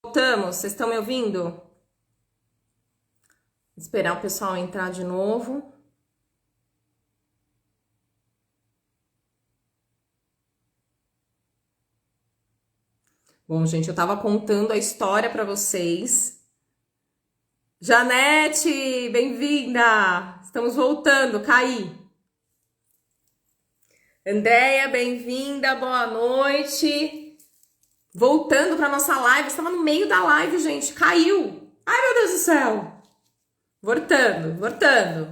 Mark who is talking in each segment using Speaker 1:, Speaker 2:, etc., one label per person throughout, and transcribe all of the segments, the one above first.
Speaker 1: Voltamos, vocês estão me ouvindo? Vou esperar o pessoal entrar de novo. Bom, gente, eu tava contando a história para vocês. Janete, bem-vinda! Estamos voltando, Caí. Andréia, bem-vinda, boa noite. Voltando para nossa live, estava no meio da live, gente, caiu. Ai, meu Deus do céu. Voltando,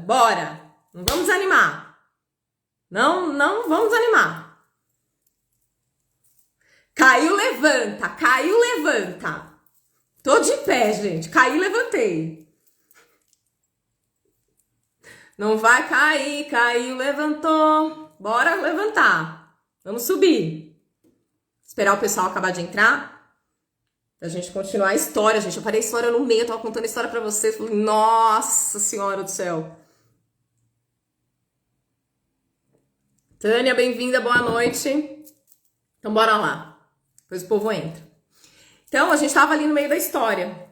Speaker 1: bora. Não vamos desanimar. Não vamos desanimar. Caiu, levanta. Tô de pé, gente. Caí, levantei. Não vai cair, caiu, levantou. Bora levantar. Vamos subir. Esperar o pessoal acabar de entrar. Pra gente continuar a história, gente. Eu parei a história no meio, eu tava contando a história pra vocês. Falei, nossa senhora do céu. Tânia, bem-vinda, boa noite. Então, bora lá. Depois o povo entra. Então, a gente tava ali no meio da história,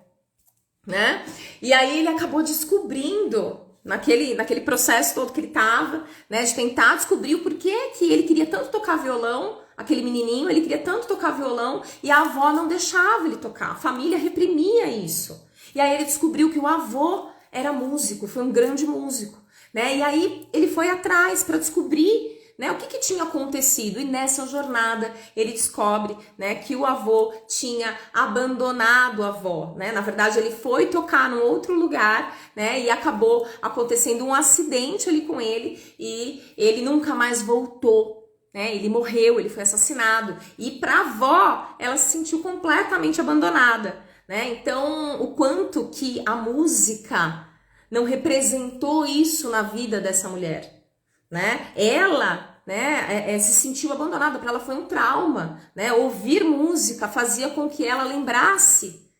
Speaker 1: né? E aí ele acabou descobrindo, naquele processo todo que ele tava, né? De tentar descobrir o porquê que ele queria tanto tocar violão, aquele menininho, ele queria tanto tocar violão, e a avó não deixava ele tocar. A família reprimia isso. E aí ele descobriu que o avô era músico, foi um grande músico, né? E aí ele foi atrás para descobrir, né, o que tinha acontecido, e nessa jornada ele descobre, né, que o avô tinha abandonado a avó, né? Na verdade ele foi tocar num outro lugar, né, e acabou acontecendo um acidente ali com ele e ele nunca mais voltou, né? Ele morreu, ele foi assassinado, e para a avó ela se sentiu completamente abandonada, né? Então o quanto que a música não representou isso na vida dessa mulher, né? Ela, né, se sentiu abandonada, para ela foi um trauma, né? Ouvir música fazia com que ela lembrasse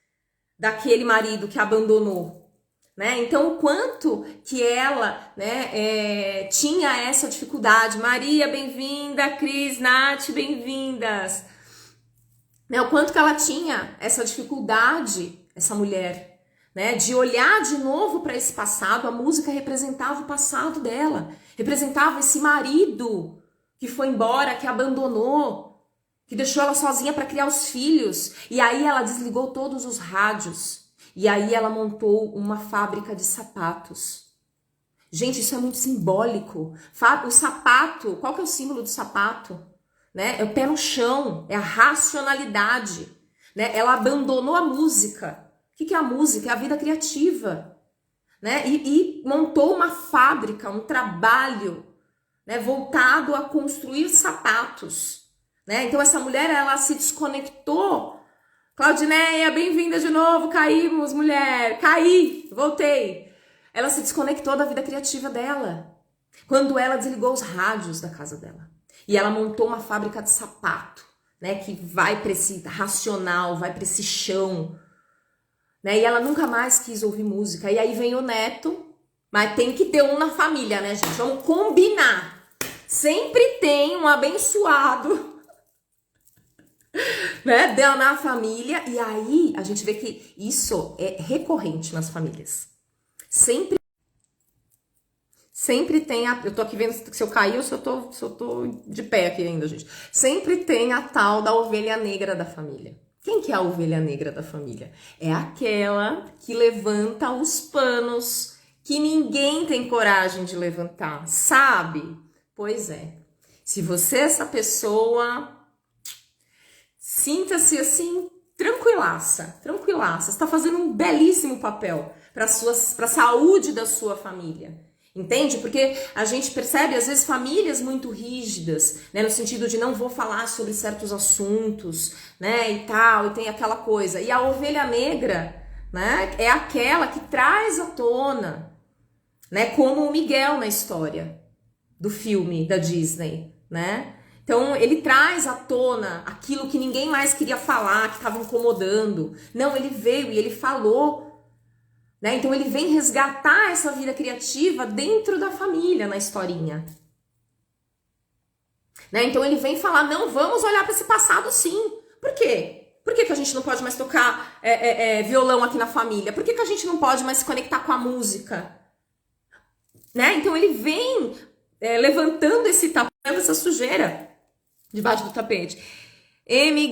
Speaker 1: daquele marido que a abandonou, né? Então o quanto que ela, né, tinha essa dificuldade. Maria, bem-vinda. Cris, Nath, bem-vindas. Né? O quanto que ela tinha essa dificuldade, essa mulher, né, de olhar de novo para esse passado. A música representava o passado dela, representava esse marido que foi embora, que abandonou, que deixou ela sozinha para criar os filhos. E aí ela desligou todos os rádios, e aí ela montou uma fábrica de sapatos. Gente, isso é muito simbólico. O sapato, qual que é o símbolo do sapato? Né? É o pé no chão, é a racionalidade, né? Ela abandonou a música. O que é a música? É a vida criativa, né? E montou uma fábrica, um trabalho, né, voltado a construir sapatos, né? Então essa mulher, ela se desconectou. Claudineia, bem-vinda de novo. Caímos, mulher. Caí, voltei. Ela se desconectou da vida criativa dela quando ela desligou os rádios da casa dela. E ela montou uma fábrica de sapato, né, que vai para esse racional, vai para esse chão, né? E ela nunca mais quis ouvir música. E aí vem o neto, mas tem que ter um na família, né, gente? Vamos combinar. Sempre tem um abençoado, né, na família. E aí a gente vê que isso é recorrente nas famílias. Sempre tem eu tô aqui vendo se eu caí ou se eu tô de pé aqui ainda, gente. Sempre tem a tal da ovelha negra da família. Quem que é a ovelha negra da família? É aquela que levanta os panos que ninguém tem coragem de levantar, sabe? Pois é. Se você é essa pessoa, sinta-se assim, tranquilaça. Você está fazendo um belíssimo papel para a saúde da sua família. Entende? Porque a gente percebe, às vezes, famílias muito rígidas, né? No sentido de não vou falar sobre certos assuntos, né? E tal, e tem aquela coisa. E a ovelha negra, né? É aquela que traz à tona, né? Como o Miguel na história do filme da Disney, né? Então, ele traz à tona aquilo que ninguém mais queria falar, que estava incomodando. Não, ele veio e ele falou. Né? Então ele vem resgatar essa vida criativa dentro da família na historinha. Né? Então ele vem falar, não, vamos olhar para esse passado sim. Por quê? Por que a gente não pode mais tocar violão aqui na família? Por que a gente não pode mais se conectar com a música? Né? Então ele vem levantando esse tapete, essa sujeira debaixo do tapete.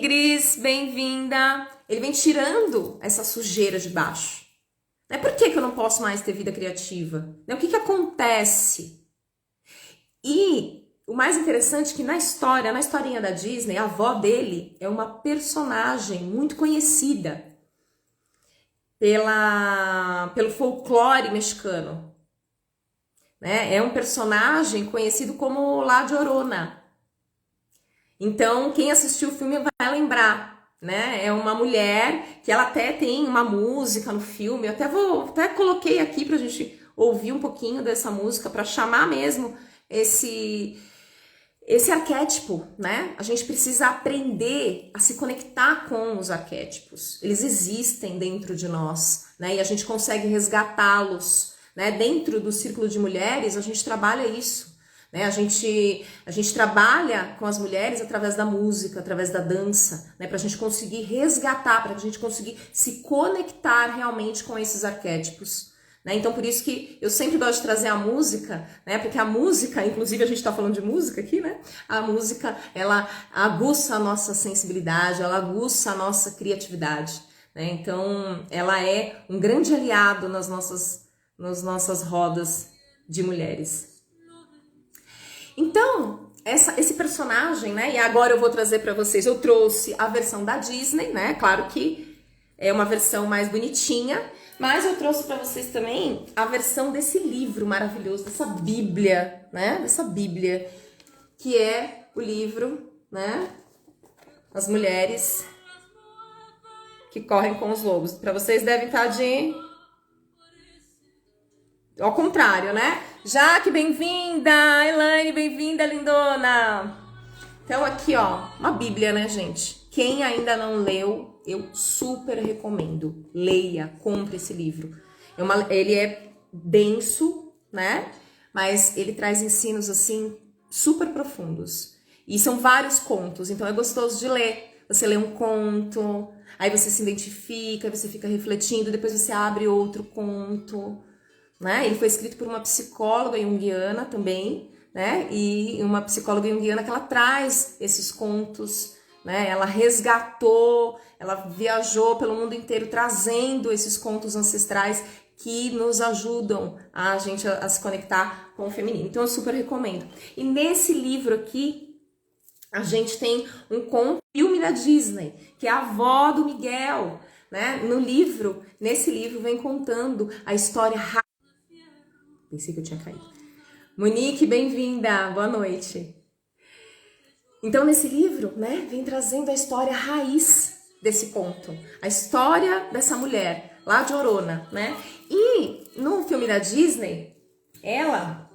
Speaker 1: Gris, bem-vinda. Ele vem tirando essa sujeira de baixo. Né? Por que eu não posso mais ter vida criativa? Né? O que acontece? E o mais interessante é que na historinha da Disney, a avó dele é uma personagem muito conhecida pelo folclore mexicano. Né? É um personagem conhecido como La Llorona. Então, quem assistiu o filme vai lembrar, né? É uma mulher que ela até tem uma música no filme. Eu até coloquei aqui pra gente ouvir um pouquinho dessa música para chamar mesmo esse arquétipo, né? A gente precisa aprender a se conectar com os arquétipos. Eles existem dentro de nós, né? E a gente consegue resgatá-los, né? Dentro do círculo de mulheres, a gente trabalha isso. Né? A gente trabalha com as mulheres através da música, através da dança, né? Para a gente conseguir resgatar, para a gente conseguir se conectar realmente com esses arquétipos. Né? Então, por isso que eu sempre gosto de trazer a música, né? Porque a música, inclusive a gente está falando de música aqui, né? A música, ela aguça a nossa sensibilidade, ela aguça a nossa criatividade. Né? Então, ela é um grande aliado nas nossas rodas de mulheres. Então, esse personagem, né? E agora eu vou trazer para vocês, eu trouxe a versão da Disney, né? Claro que é uma versão mais bonitinha, mas eu trouxe para vocês também a versão desse livro maravilhoso, dessa Bíblia, né? Dessa Bíblia, que é o livro, né? As mulheres que correm com os lobos. Para vocês devem estar ao contrário, né? Jaque, bem-vinda! Elaine, bem-vinda, lindona! Então aqui, ó, uma Bíblia, né, gente? Quem ainda não leu, eu super recomendo. Leia, compre esse livro. Ele é denso, né? Mas ele traz ensinos, assim, super profundos. E são vários contos, então é gostoso de ler. Você lê um conto, aí você se identifica, aí você fica refletindo, depois você abre outro conto. Né? Ele foi escrito por uma psicóloga junguiana também, né? E uma psicóloga junguiana que ela traz esses contos, né? Ela resgatou, ela viajou pelo mundo inteiro trazendo esses contos ancestrais que nos ajudam a gente a se conectar com o feminino. Então eu super recomendo. E nesse livro aqui, a gente tem um conto, filme da Disney, que é a avó do Miguel, né? Nesse livro vem contando a história. Pensei que eu tinha caído. Monique, bem-vinda, boa noite. Então, nesse livro, né, vem trazendo a história raiz desse conto. A história dessa mulher, La Llorona, né? E no filme da Disney, ela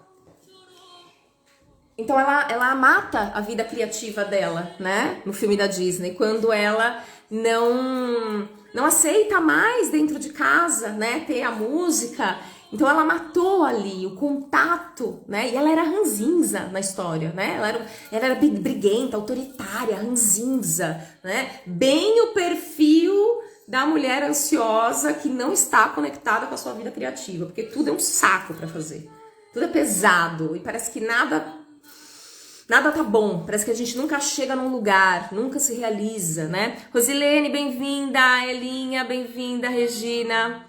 Speaker 1: mata a vida criativa dela, né? No filme da Disney, quando ela não aceita mais dentro de casa, né, ter a música. Então ela matou ali o contato, né? E ela era ranzinza na história, né? Ela era briguenta, autoritária, ranzinza, né? Bem o perfil da mulher ansiosa que não está conectada com a sua vida criativa, porque tudo é um saco para fazer. Tudo é pesado e parece que nada tá bom. Parece que a gente nunca chega num lugar, nunca se realiza, né? Rosilene, bem-vinda. Elinha, bem-vinda. Regina.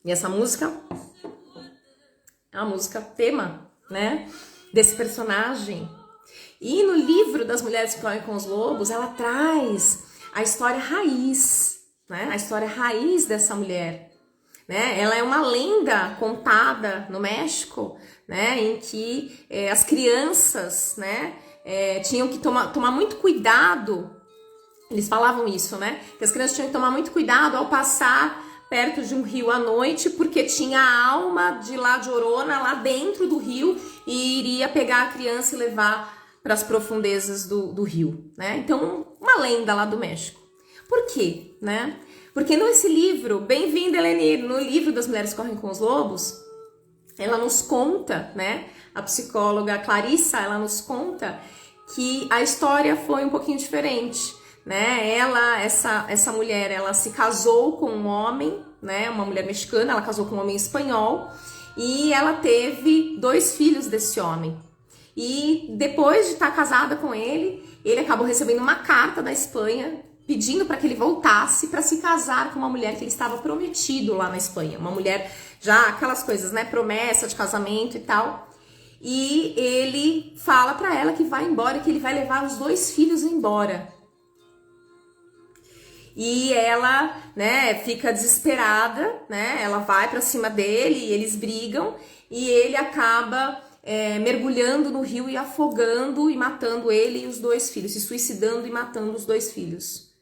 Speaker 1: E essa música é uma música tema, né, desse personagem. E no livro das Mulheres que Correm com os Lobos, ela traz a história raiz, né, a história raiz dessa mulher. Né? Ela é uma lenda contada no México, né, em que as crianças, né, tinham que tomar muito cuidado. Eles falavam isso, né, que as crianças tinham que tomar muito cuidado ao passar perto de um rio à noite, porque tinha a alma de La Llorona lá dentro do rio e iria pegar a criança e levar para as profundezas do rio, né? Então, uma lenda lá do México. Por quê, né? Porque nesse livro, bem-vinda, Eleni, no livro das Mulheres que Correm com os Lobos, ela nos conta, né? A psicóloga Clarissa, ela nos conta que a história foi um pouquinho diferente, né? Essa mulher, ela se casou com um homem, né? Uma mulher mexicana, ela casou com um homem espanhol e ela teve 2 filhos desse homem. E depois de estar casada com ele acabou recebendo uma carta da Espanha pedindo para que ele voltasse para se casar com uma mulher que ele estava prometido lá na Espanha. Uma mulher, já aquelas coisas, né? Promessa de casamento e tal. E ele fala para ela que vai embora, que ele vai levar os 2 filhos embora. E ela, né, fica desesperada, né? Ela vai para cima dele e eles brigam e ele acaba mergulhando no rio e afogando e matando ele e os 2 filhos, se suicidando e matando os 2 filhos.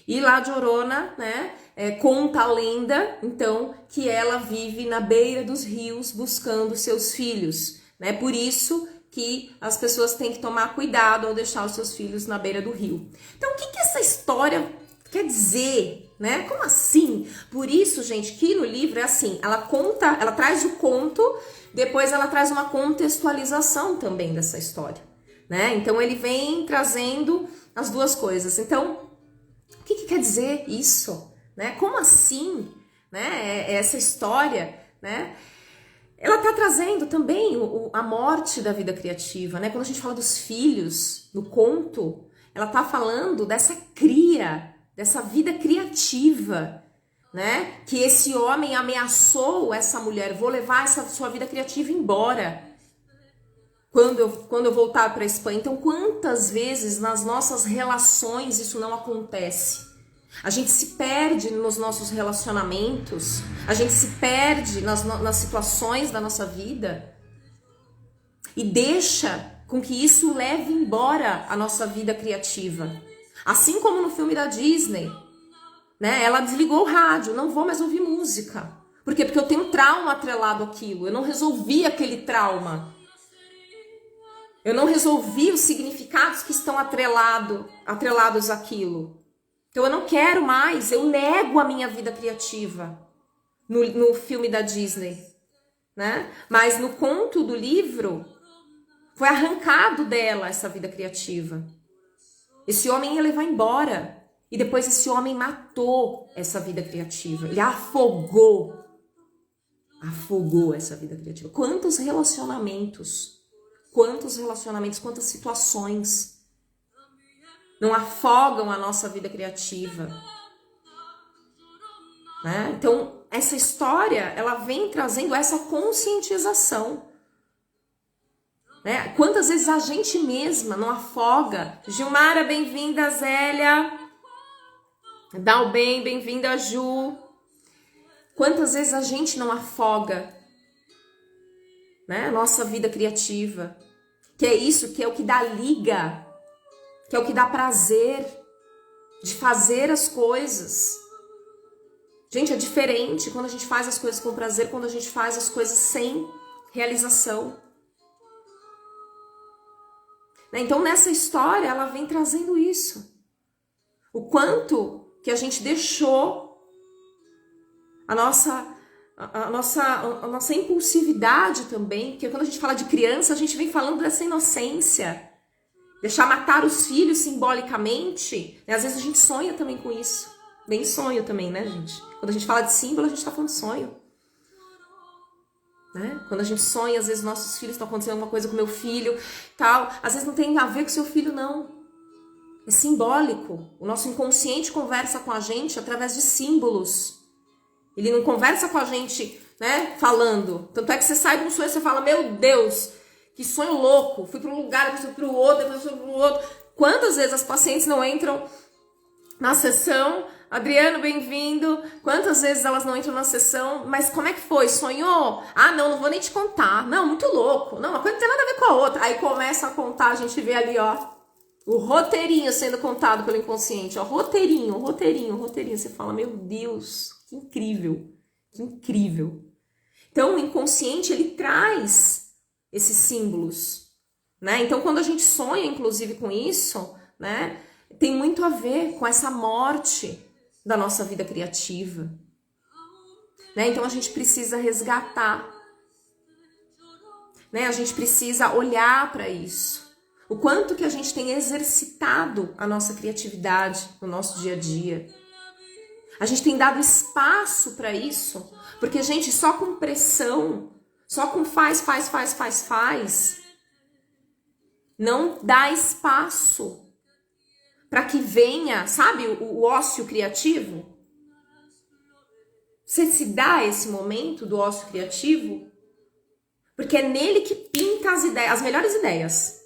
Speaker 1: E La Llorona, né, conta a lenda, então, que ela vive na beira dos rios buscando seus filhos, né? Por isso que as pessoas têm que tomar cuidado ao deixar os seus filhos na beira do rio. Então, o que essa história quer dizer, né? Como assim? Por isso, gente, que no livro é assim, ela conta, ela traz o conto, depois ela traz uma contextualização também dessa história, né? Então, ele vem trazendo as 2 coisas. Então, o que quer dizer isso, né? Como assim, né? Essa história, né? Ela está trazendo também a morte da vida criativa, né? Quando a gente fala dos filhos, no conto, ela está falando dessa cria, dessa vida criativa, né? Que esse homem ameaçou essa mulher, vou levar essa sua vida criativa embora quando eu voltar para a Espanha. Então, quantas vezes nas nossas relações isso não acontece? A gente se perde nos nossos relacionamentos, a gente se perde nas situações da nossa vida e deixa com que isso leve embora a nossa vida criativa. Assim como no filme da Disney, né? Ela desligou o rádio, não vou mais ouvir música. Por quê? Porque eu tenho um trauma atrelado àquilo, eu não resolvi aquele trauma. Eu não resolvi os significados que estão atrelados àquilo. Então eu não quero mais, eu nego a minha vida criativa no filme da Disney, né? Mas no conto do livro, foi arrancado dela essa vida criativa. Esse homem ia levar embora. E depois esse homem matou essa vida criativa. Ele afogou essa vida criativa. Quantas quantas situações não afogam a nossa vida criativa, né? Então, essa história, ela vem trazendo essa conscientização, né? Quantas vezes a gente mesma não afoga? Gilmara, bem-vinda, Zélia. Dalben, bem-vinda, Ju. Quantas vezes a gente não afoga, né, a nossa vida criativa? Que é isso, que é o que dá liga, que é o que dá prazer de fazer as coisas. Gente, é diferente quando a gente faz as coisas com prazer, quando a gente faz as coisas sem realização. Então, nessa história, ela vem trazendo isso. O quanto que a gente deixou a nossa impulsividade também, porque quando a gente fala de criança, a gente vem falando dessa inocência, deixar matar os filhos simbolicamente, né? Às vezes a gente sonha também com isso, bem sonho também, né, gente? Quando a gente fala de símbolo, a gente tá falando de sonho, né? Quando a gente sonha, às vezes nossos filhos estão acontecendo alguma coisa com meu filho, tal, às vezes não tem a ver com seu filho, não. É simbólico. O nosso inconsciente conversa com a gente através de símbolos. Ele não conversa com a gente, né, falando. Tanto é que você sai de um sonho e você fala, meu Deus, que sonho louco. Fui para um lugar, depois fui para o outro, depois fui para o outro. Quantas vezes as pacientes não entram na sessão? Adriano, bem-vindo. Quantas vezes elas não entram na sessão? Mas como é que foi? Sonhou? Ah, não vou nem te contar. Não, muito louco. Não, uma coisa não tem nada a ver com a outra. Aí começa a contar, a gente vê ali, ó, o roteirinho sendo contado pelo inconsciente, ó, roteirinho. Você fala, meu Deus, que incrível, que incrível. Então, o inconsciente, ele traz esses símbolos, né? Então, quando a gente sonha, inclusive, com isso, né, tem muito a ver com essa morte da nossa vida criativa, né? Então, a gente precisa resgatar né? A gente precisa olhar para isso. O quanto que a gente tem exercitado a nossa criatividade no nosso dia a dia. A gente tem dado espaço para isso, porque, gente, só com pressão, só com faz, não dá espaço para que venha, sabe, o ócio criativo. Você se dá esse momento do ócio criativo, porque é nele que pinta as ideias, as melhores ideias.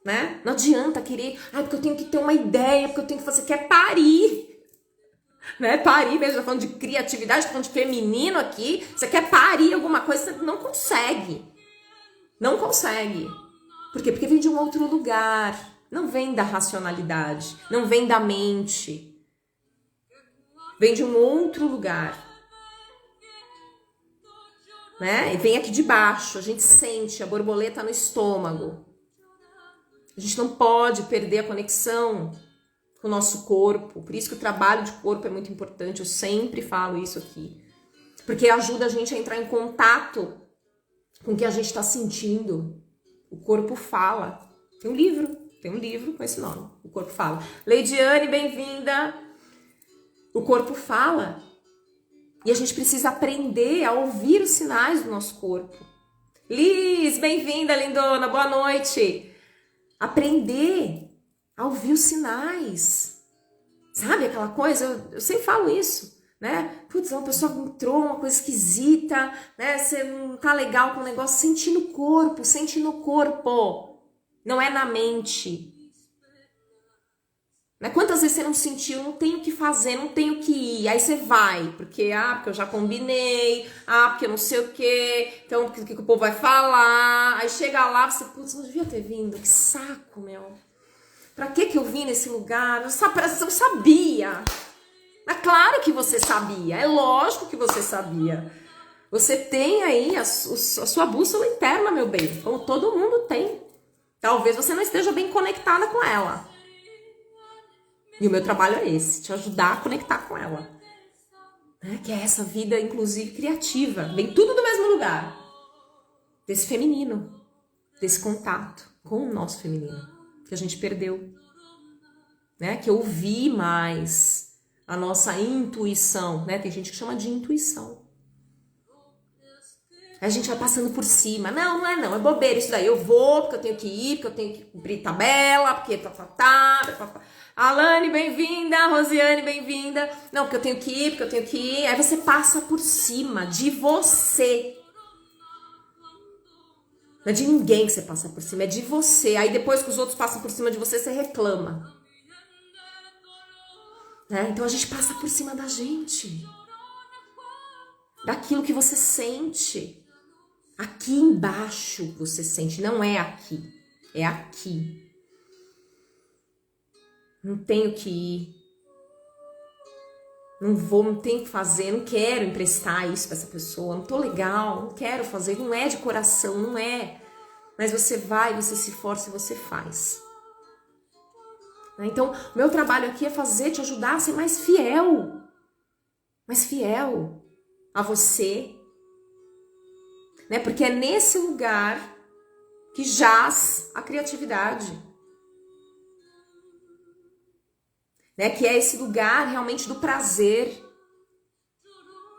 Speaker 1: Né? Não adianta querer, porque eu tenho que ter uma ideia, porque eu tenho que fazer, quer parir. Né? Parir mesmo, tô falando de criatividade, tô falando de feminino aqui. Você quer parir alguma coisa, você não consegue. Não consegue. Por quê? Porque vem de um outro lugar. Não vem da racionalidade, não vem da mente. Vem de um outro lugar. Né? E vem aqui de baixo, a gente sente a borboleta no estômago. A gente não pode perder a conexão com o nosso corpo. Por isso que o trabalho de corpo é muito importante. Eu sempre falo isso aqui. Porque ajuda a gente a entrar em contato com o que a gente está sentindo. O corpo fala. Tem um livro com esse nome. O corpo fala. Leidiane, bem-vinda. O corpo fala. E a gente precisa aprender a ouvir os sinais do nosso corpo. Liz, bem-vinda, lindona. Boa noite. Aprender a ouvir os sinais. Sabe aquela coisa? Eu sempre falo isso, né? Putz, uma pessoa entrou, uma coisa esquisita, né? Você não tá legal com o negócio. Sente no corpo, sente no corpo. Não é na mente. Né? Quantas vezes você não sentiu, não tenho o que fazer, não tenho o que ir. Aí você vai, porque eu já combinei, porque eu não sei o quê, então o que o povo vai falar. Aí chega lá, você, putz, não devia ter vindo, que saco, meu. Pra que eu vim nesse lugar? Eu sabia. Mas claro que você sabia, é lógico que você sabia. Você tem aí a sua bússola interna, meu bem, como todo mundo tem. Talvez você não esteja bem conectada com ela. E o meu trabalho é esse, te ajudar a conectar com ela. Né? Que é essa vida, inclusive, criativa. Vem tudo do mesmo lugar. Desse feminino. Desse contato com o nosso feminino. Que a gente perdeu. Né? Que ouvir mais a nossa intuição. Né? Tem gente que chama de intuição. A gente vai passando por cima. Não é bobeira isso daí. Eu vou, porque eu tenho que ir, porque eu tenho que cumprir tabela, porque Alane, bem-vinda. Rosiane, bem-vinda. Não, porque eu tenho que ir, porque eu tenho que ir. Aí você passa por cima de você. Não é de ninguém que você passa por cima, é de você. Aí depois que os outros passam por cima de você, você reclama. Né? Então a gente passa por cima da gente. Daquilo que você sente. Aqui embaixo você sente, não é aqui. É aqui. Não tenho que ir. Não vou, não tenho que fazer, não quero emprestar isso pra essa pessoa. Não tô legal, não quero fazer, não é de coração, não é. Mas você vai, você se força e você faz. Então, o meu trabalho aqui é te ajudar a ser mais fiel. Mais fiel a você. Né? Porque é nesse lugar que jaz a criatividade. Né? Que é esse lugar realmente do prazer.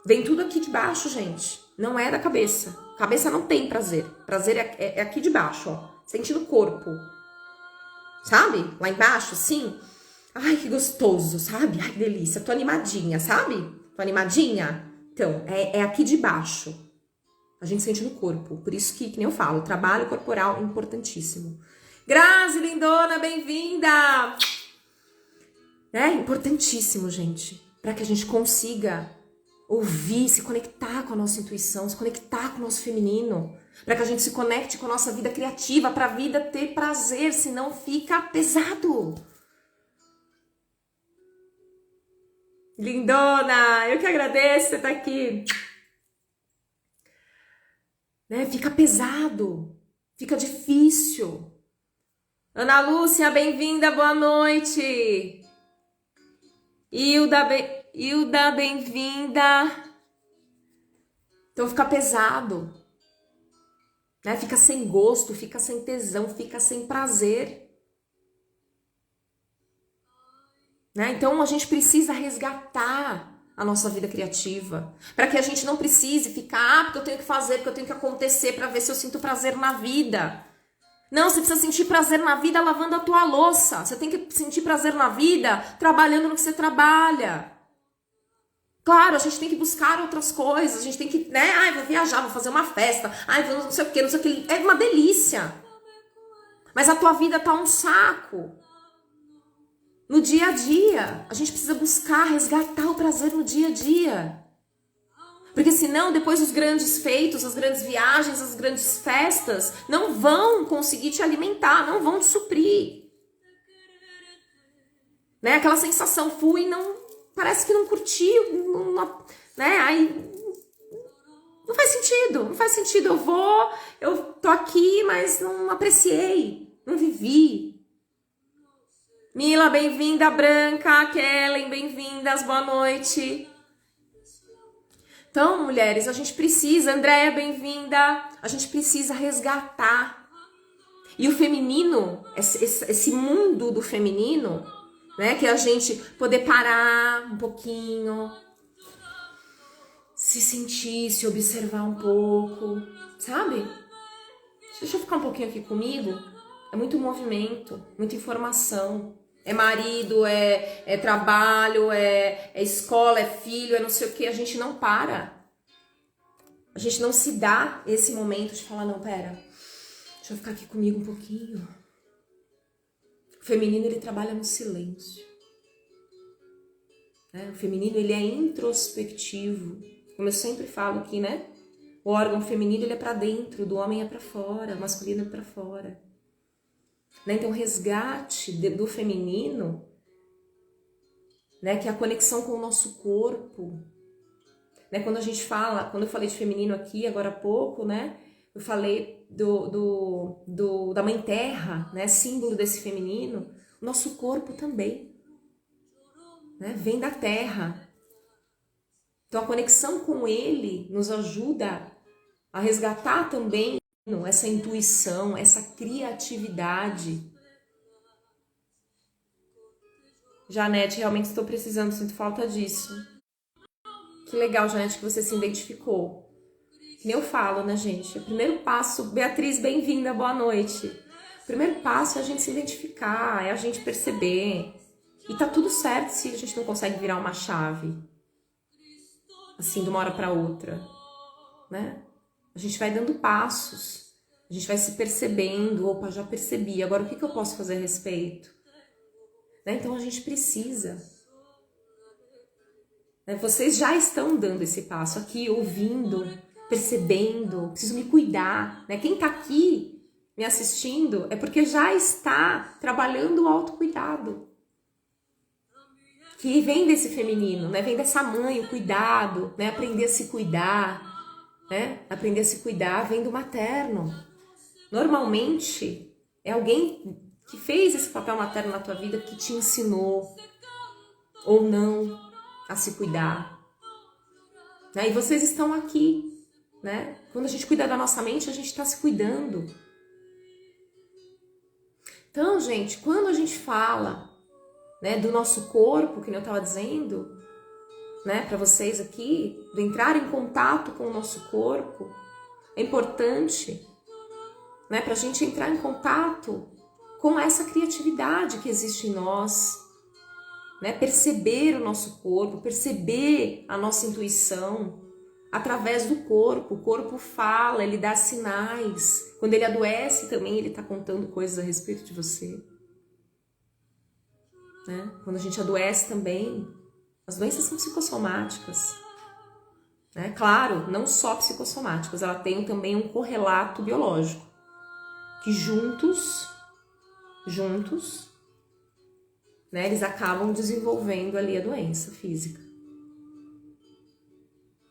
Speaker 1: Vem tudo aqui de baixo, gente. Não é da cabeça. Cabeça não tem prazer. Prazer é aqui de baixo, ó. Sente no corpo. Sabe? Lá embaixo, assim. Ai, que gostoso, sabe? Ai, que delícia. Tô animadinha, sabe? Tô animadinha. Então, é aqui de baixo. A gente sente no corpo. Por isso que nem eu falo, o trabalho corporal é importantíssimo. Grazi, lindona, bem-vinda! É importantíssimo, gente. Para que a gente consiga ouvir, se conectar com a nossa intuição, se conectar com o nosso feminino. Para que a gente se conecte com a nossa vida criativa, para a vida ter prazer, senão fica pesado. Lindona, eu que agradeço você estar aqui. Né? Fica pesado, fica difícil. Ana Lúcia, bem-vinda, boa noite. Hilda, bem-vinda. Então fica pesado. né? Fica sem gosto, fica sem tesão, fica sem prazer. Né? Então a gente precisa resgatar a nossa vida criativa, para que a gente não precise ficar, porque eu tenho que fazer, porque eu tenho que acontecer para ver se eu sinto prazer na vida. Não, você precisa sentir prazer na vida lavando a tua louça. Você tem que sentir prazer na vida trabalhando no que você trabalha. Claro, a gente tem que buscar outras coisas, a gente tem que, né? Ai, vou viajar, vou fazer uma festa, ai, vou não sei o que, não sei o que. É uma delícia. Mas a tua vida tá um saco. No dia a dia, a gente precisa buscar, resgatar o prazer no dia a dia. Porque senão, depois os grandes feitos, as grandes viagens, as grandes festas, não vão conseguir te alimentar, não vão te suprir. Né? Aquela sensação, fui e não, parece que não curtiu, não, né? Aí, não faz sentido, eu tô aqui, mas não apreciei, não vivi. Mila, bem-vinda, Branca, Kellen, bem-vindas, boa noite. Então, mulheres, a gente precisa, Andréia, bem-vinda, a gente precisa resgatar. E o feminino, esse mundo do feminino, né, que a gente poder parar um pouquinho, se sentir, se observar um pouco, sabe? Deixa eu ficar um pouquinho aqui comigo. É muito movimento, muita informação. É marido, é trabalho, é escola, é filho, é não sei o que. A gente não para. A gente não se dá esse momento de falar, não, pera, deixa eu ficar aqui comigo um pouquinho. O feminino, ele trabalha no silêncio. Né? O feminino, ele é introspectivo. Como eu sempre falo aqui, né? O órgão feminino, ele é pra dentro, do homem é pra fora, o masculino é pra fora. Né? Então, o resgate do feminino, né? Que é a conexão com o nosso corpo. Né? Quando a gente fala, quando eu falei de feminino aqui, agora há pouco, né? Eu falei da Mãe Terra, né? Símbolo desse feminino. O nosso corpo também, né? Vem da terra. Então, a conexão com ele nos ajuda a resgatar também essa intuição, essa criatividade. Janete, realmente estou precisando, sinto falta disso. Que legal, Janete, que você se identificou. Que nem eu falo, né, gente? O primeiro passo, Beatriz, bem-vinda, boa noite. O primeiro passo é a gente se identificar, é a gente perceber. E tá tudo certo se a gente não consegue virar uma chave, assim, de uma hora para outra, né? A gente vai dando passos, a gente vai se percebendo, opa, já percebi, agora o que eu posso fazer a respeito? Né? Então a gente precisa. Né? Vocês já estão dando esse passo aqui, ouvindo, percebendo, preciso me cuidar. Né? Quem está aqui me assistindo é porque já está trabalhando o autocuidado. Que vem desse feminino, né? Vem dessa mãe, o cuidado, né? Aprender a se cuidar. Né? Aprender a se cuidar vem do materno. Normalmente, é alguém que fez esse papel materno na tua vida que te ensinou ou não a se cuidar. Né? E vocês estão aqui. Né? Quando a gente cuida da nossa mente, a gente está se cuidando. Então, gente, quando a gente fala, né, do nosso corpo, que eu estava dizendo, né, para vocês aqui, do entrar em contato com o nosso corpo, é importante, né, para a gente entrar em contato com essa criatividade que existe em nós, né, perceber o nosso corpo, perceber a nossa intuição através do corpo. O corpo fala, ele dá sinais. Quando ele adoece também, ele está contando coisas a respeito de você. Né? Quando a gente adoece também, as doenças são psicossomáticas. Né? Claro, não só psicossomáticas, ela tem também um correlato biológico, que juntos, né, eles acabam desenvolvendo ali a doença física.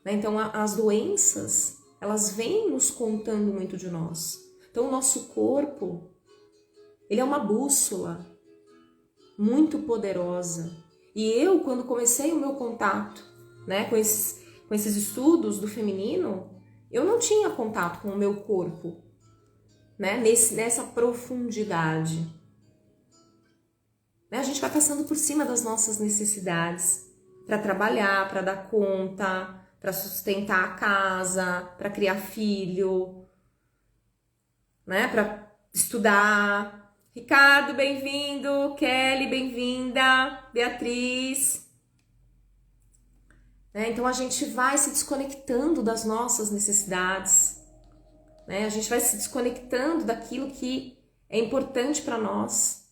Speaker 1: Né? Então, as doenças, elas vêm nos contando muito de nós. Então, o nosso corpo, ele é uma bússola muito poderosa. E eu, quando comecei o meu contato, né, com esses estudos do feminino, eu não tinha contato com o meu corpo. né, nessa profundidade. Né? A gente vai passando por cima das nossas necessidades para trabalhar, para dar conta, para sustentar a casa, para criar filho, né, para estudar. Ricardo, bem-vindo. Kelly, bem-vinda. Beatriz. Né? Então a gente vai se desconectando das nossas necessidades, né? A gente vai se desconectando daquilo que é importante para nós.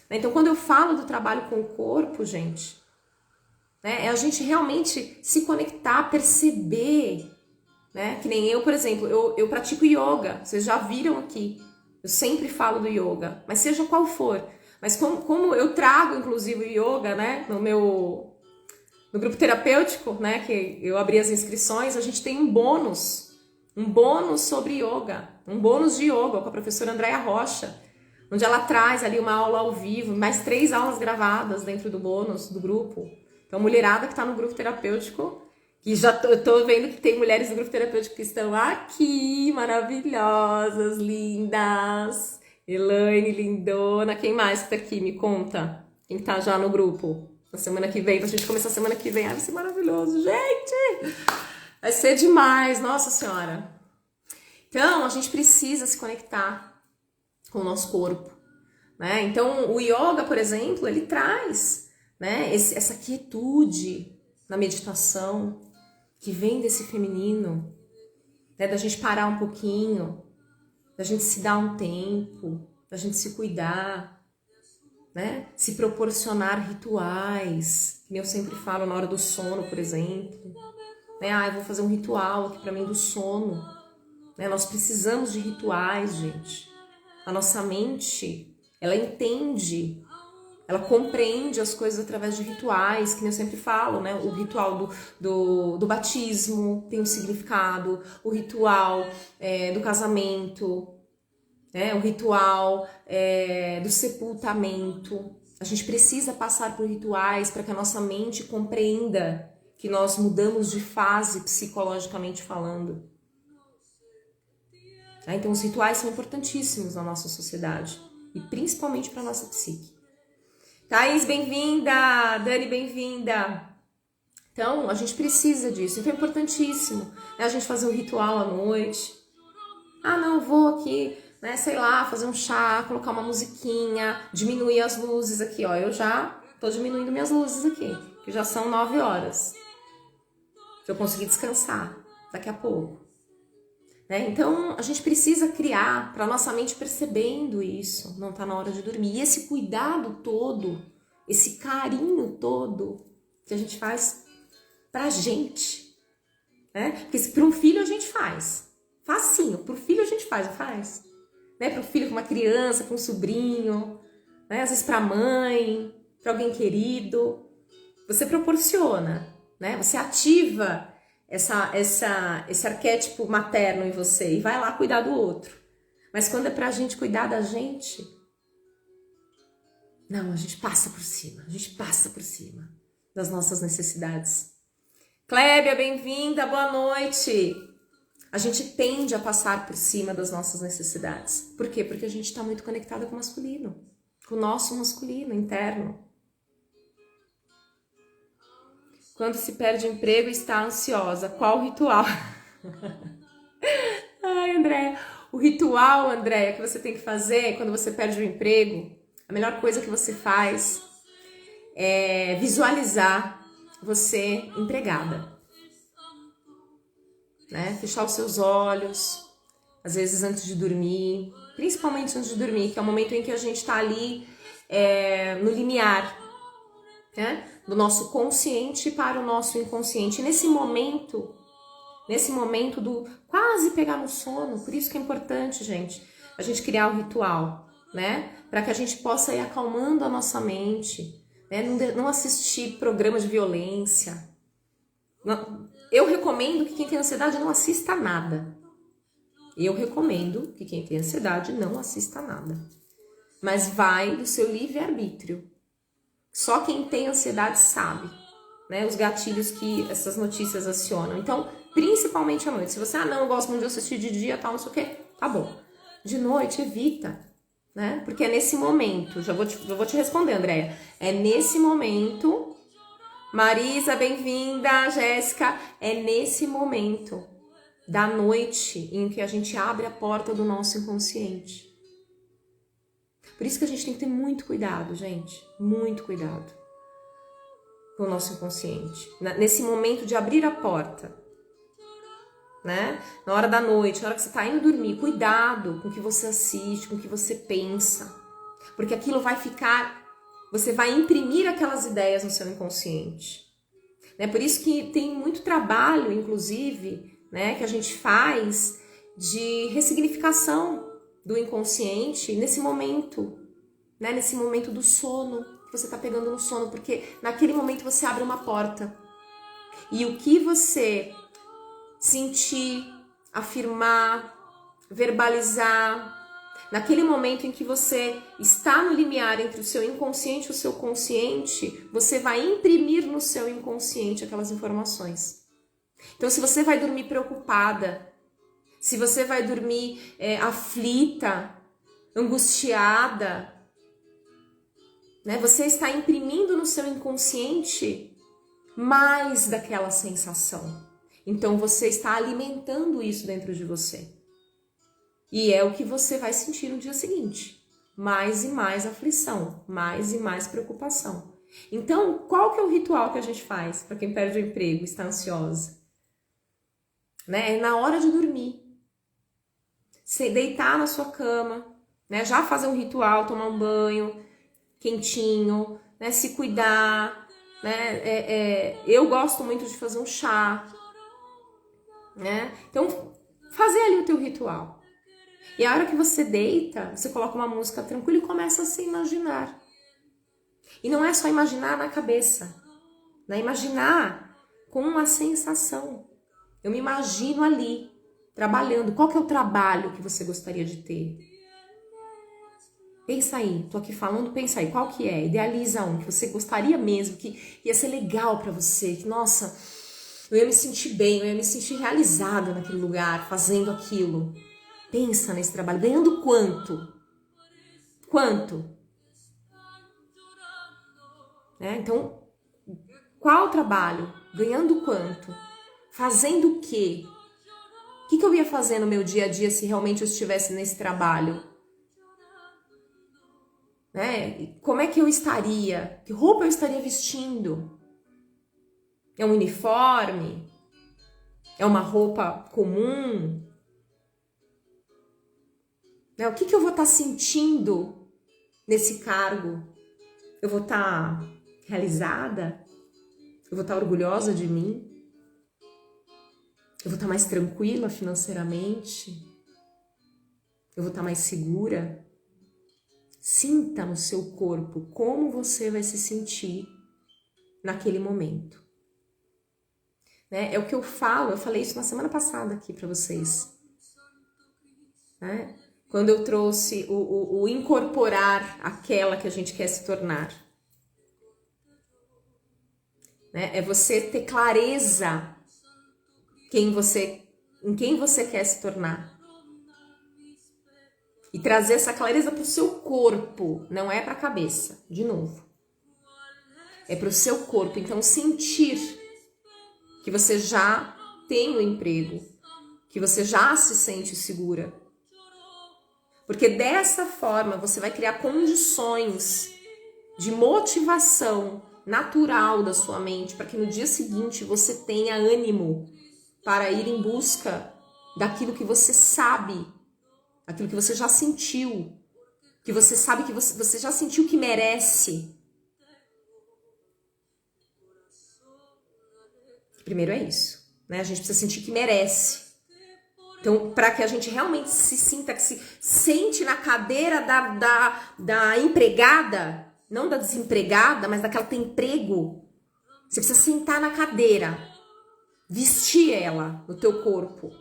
Speaker 1: Então quando eu falo do trabalho com o corpo, gente, né, é a gente realmente se conectar, perceber, né? Que nem eu, por exemplo, eu pratico yoga, vocês já viram aqui, eu sempre falo do yoga, mas seja qual for, mas como eu trago inclusive o yoga, né, no grupo terapêutico, né, que eu abri as inscrições, a gente tem um bônus sobre yoga, um bônus de yoga com a professora Andréia Rocha, onde ela traz ali uma aula ao vivo, mais 3 aulas gravadas dentro do bônus do grupo. Então, mulherada que está no grupo terapêutico, que já tô vendo que tem mulheres no grupo terapêutico que estão aqui, maravilhosas, lindas. Elaine, lindona, quem mais que tá aqui? Me conta. Quem tá já no grupo? Na semana que vem, pra gente começar a semana que vem. Vai ser maravilhoso, gente! Vai ser demais, nossa senhora. Então, a gente precisa se conectar com o nosso corpo, né? Então, o yoga, por exemplo, ele traz, né, essa quietude na meditação, que vem desse feminino, né, da gente parar um pouquinho, da gente se dar um tempo, da gente se cuidar, né? Se proporcionar rituais, que eu sempre falo na hora do sono, por exemplo. Né? Eu vou fazer um ritual aqui pra mim do sono. Né? Nós precisamos de rituais, gente. A nossa mente, ela entende, ela compreende as coisas através de rituais, que eu sempre falo, né? O ritual do batismo tem um significado, o ritual do casamento, né? O ritual do sepultamento. A gente precisa passar por rituais para que a nossa mente compreenda que nós mudamos de fase psicologicamente falando. Então os rituais são importantíssimos na nossa sociedade e principalmente para a nossa psique. Thaís, bem-vinda! Dani, bem-vinda! Então, a gente precisa disso. Então é importantíssimo, né, a gente fazer um ritual à noite. Não, eu vou aqui, né, sei lá, fazer um chá, colocar uma musiquinha, diminuir as luzes aqui, ó. Eu já tô diminuindo minhas luzes aqui, que já são 9 horas. Pra eu conseguir descansar daqui a pouco. Né? Então, a gente precisa criar para nossa mente percebendo isso, não tá na hora de dormir. E esse cuidado todo, esse carinho todo que a gente faz pra gente, né? Porque para um filho a gente faz, facinho, pro filho a gente faz, né? Pro filho, com uma criança, com um sobrinho, né? Às vezes pra mãe, pra alguém querido, você proporciona, né? Você ativa esse arquétipo materno em você e vai lá cuidar do outro. Mas quando é pra gente cuidar da gente, não, a gente passa por cima das nossas necessidades. Clébia, bem-vinda, boa noite. A gente tende a passar por cima das nossas necessidades. Por quê? Porque a gente está muito conectada com o masculino, com o nosso masculino interno. Quando se perde o emprego e está ansiosa, qual o ritual? Ai, Andréia, o ritual, Andréia, que você tem que fazer quando você perde o emprego, a melhor coisa que você faz é visualizar você empregada. Né? Fechar os seus olhos, às vezes antes de dormir, principalmente antes de dormir, que é o momento em que a gente está ali no limiar, né? Do nosso consciente para o nosso inconsciente. E nesse momento do quase pegar no sono, por isso que é importante, gente, a gente criar o ritual, né? Para que a gente possa ir acalmando a nossa mente, né? Não assistir programas de violência. Eu recomendo que quem tem ansiedade não assista nada. Mas vai do seu livre-arbítrio. Só quem tem ansiedade sabe, né, os gatilhos que essas notícias acionam. Então, principalmente à noite. Se você, não, eu gosto muito de assistir de dia, tal, não sei o quê, tá bom. De noite, evita, né? Porque é nesse momento, eu vou te responder, Andréia. É nesse momento, Marisa, bem-vinda, Jéssica, é nesse momento da noite em que a gente abre a porta do nosso inconsciente. Por isso que a gente tem que ter muito cuidado, gente, muito cuidado com o nosso inconsciente. Nesse momento de abrir a porta, né? Na hora da noite, na hora que você tá indo dormir, cuidado com o que você assiste, com o que você pensa, porque aquilo vai ficar, você vai imprimir aquelas ideias no seu inconsciente. Né? Por isso que tem muito trabalho, inclusive, né, que a gente faz de ressignificação do inconsciente nesse momento, né, nesse momento do sono, que você tá pegando no sono, porque naquele momento você abre uma porta. E o que você sentir, afirmar, verbalizar, naquele momento em que você está no limiar entre o seu inconsciente e o seu consciente, você vai imprimir no seu inconsciente aquelas informações. Então, se você vai dormir preocupada, se você vai dormir aflita, angustiada, né, você está imprimindo no seu inconsciente mais daquela sensação. Então, você está alimentando isso dentro de você. E é o que você vai sentir no dia seguinte. Mais e mais aflição, mais e mais preocupação. Então, qual que é o ritual que a gente faz para quem perde o emprego, está ansiosa? Né? É na hora de dormir. Você deitar na sua cama, né? Já fazer um ritual, tomar um banho quentinho, né? Se cuidar. Né? Eu gosto muito de fazer um chá. Né? Então, fazer ali o teu ritual. E a hora que você deita, você coloca uma música tranquila e começa a se imaginar. E não é só imaginar na cabeça, né? Imaginar com uma sensação. Eu me imagino ali, trabalhando. Qual que é o trabalho que você gostaria de ter? Pensa aí, tô aqui falando, pensa aí, qual que é? Idealiza um que você gostaria mesmo, que ia ser legal pra você, que, nossa, eu ia me sentir bem, eu ia me sentir realizada naquele lugar, fazendo aquilo. Pensa nesse trabalho. Ganhando quanto? Quanto? Né? Então, qual trabalho? Ganhando quanto? Fazendo o quê? O que eu ia fazer no meu dia a dia se realmente eu estivesse nesse trabalho? Né? Como é que eu estaria? Que roupa eu estaria vestindo? É um uniforme? É uma roupa comum? Né? O que eu vou estar sentindo nesse cargo? Eu vou estar realizada? Eu vou estar orgulhosa de mim? Eu vou estar mais tranquila financeiramente? Eu vou estar mais segura? Sinta no seu corpo como você vai se sentir naquele momento. Né? É o que eu falo, eu falei isso na semana passada aqui para vocês. Né? Quando eu trouxe o incorporar aquela que a gente quer se tornar. Né? É você ter clareza em quem você quer se tornar. E trazer essa clareza para o seu corpo, não é para a cabeça, de novo. É para o seu corpo. Então, sentir que você já tem o emprego, que você já se sente segura. Porque dessa forma você vai criar condições de motivação natural da sua mente para que no dia seguinte você tenha ânimo para ir em busca daquilo que você sabe, aquilo que você já sentiu, que você sabe que você já sentiu que merece. Primeiro é isso, né? A gente precisa sentir que merece. Então, para que a gente realmente se sinta, que se sente na cadeira da empregada, não da desempregada, mas daquela que tem emprego, você precisa sentar na cadeira, vestir ela no teu corpo.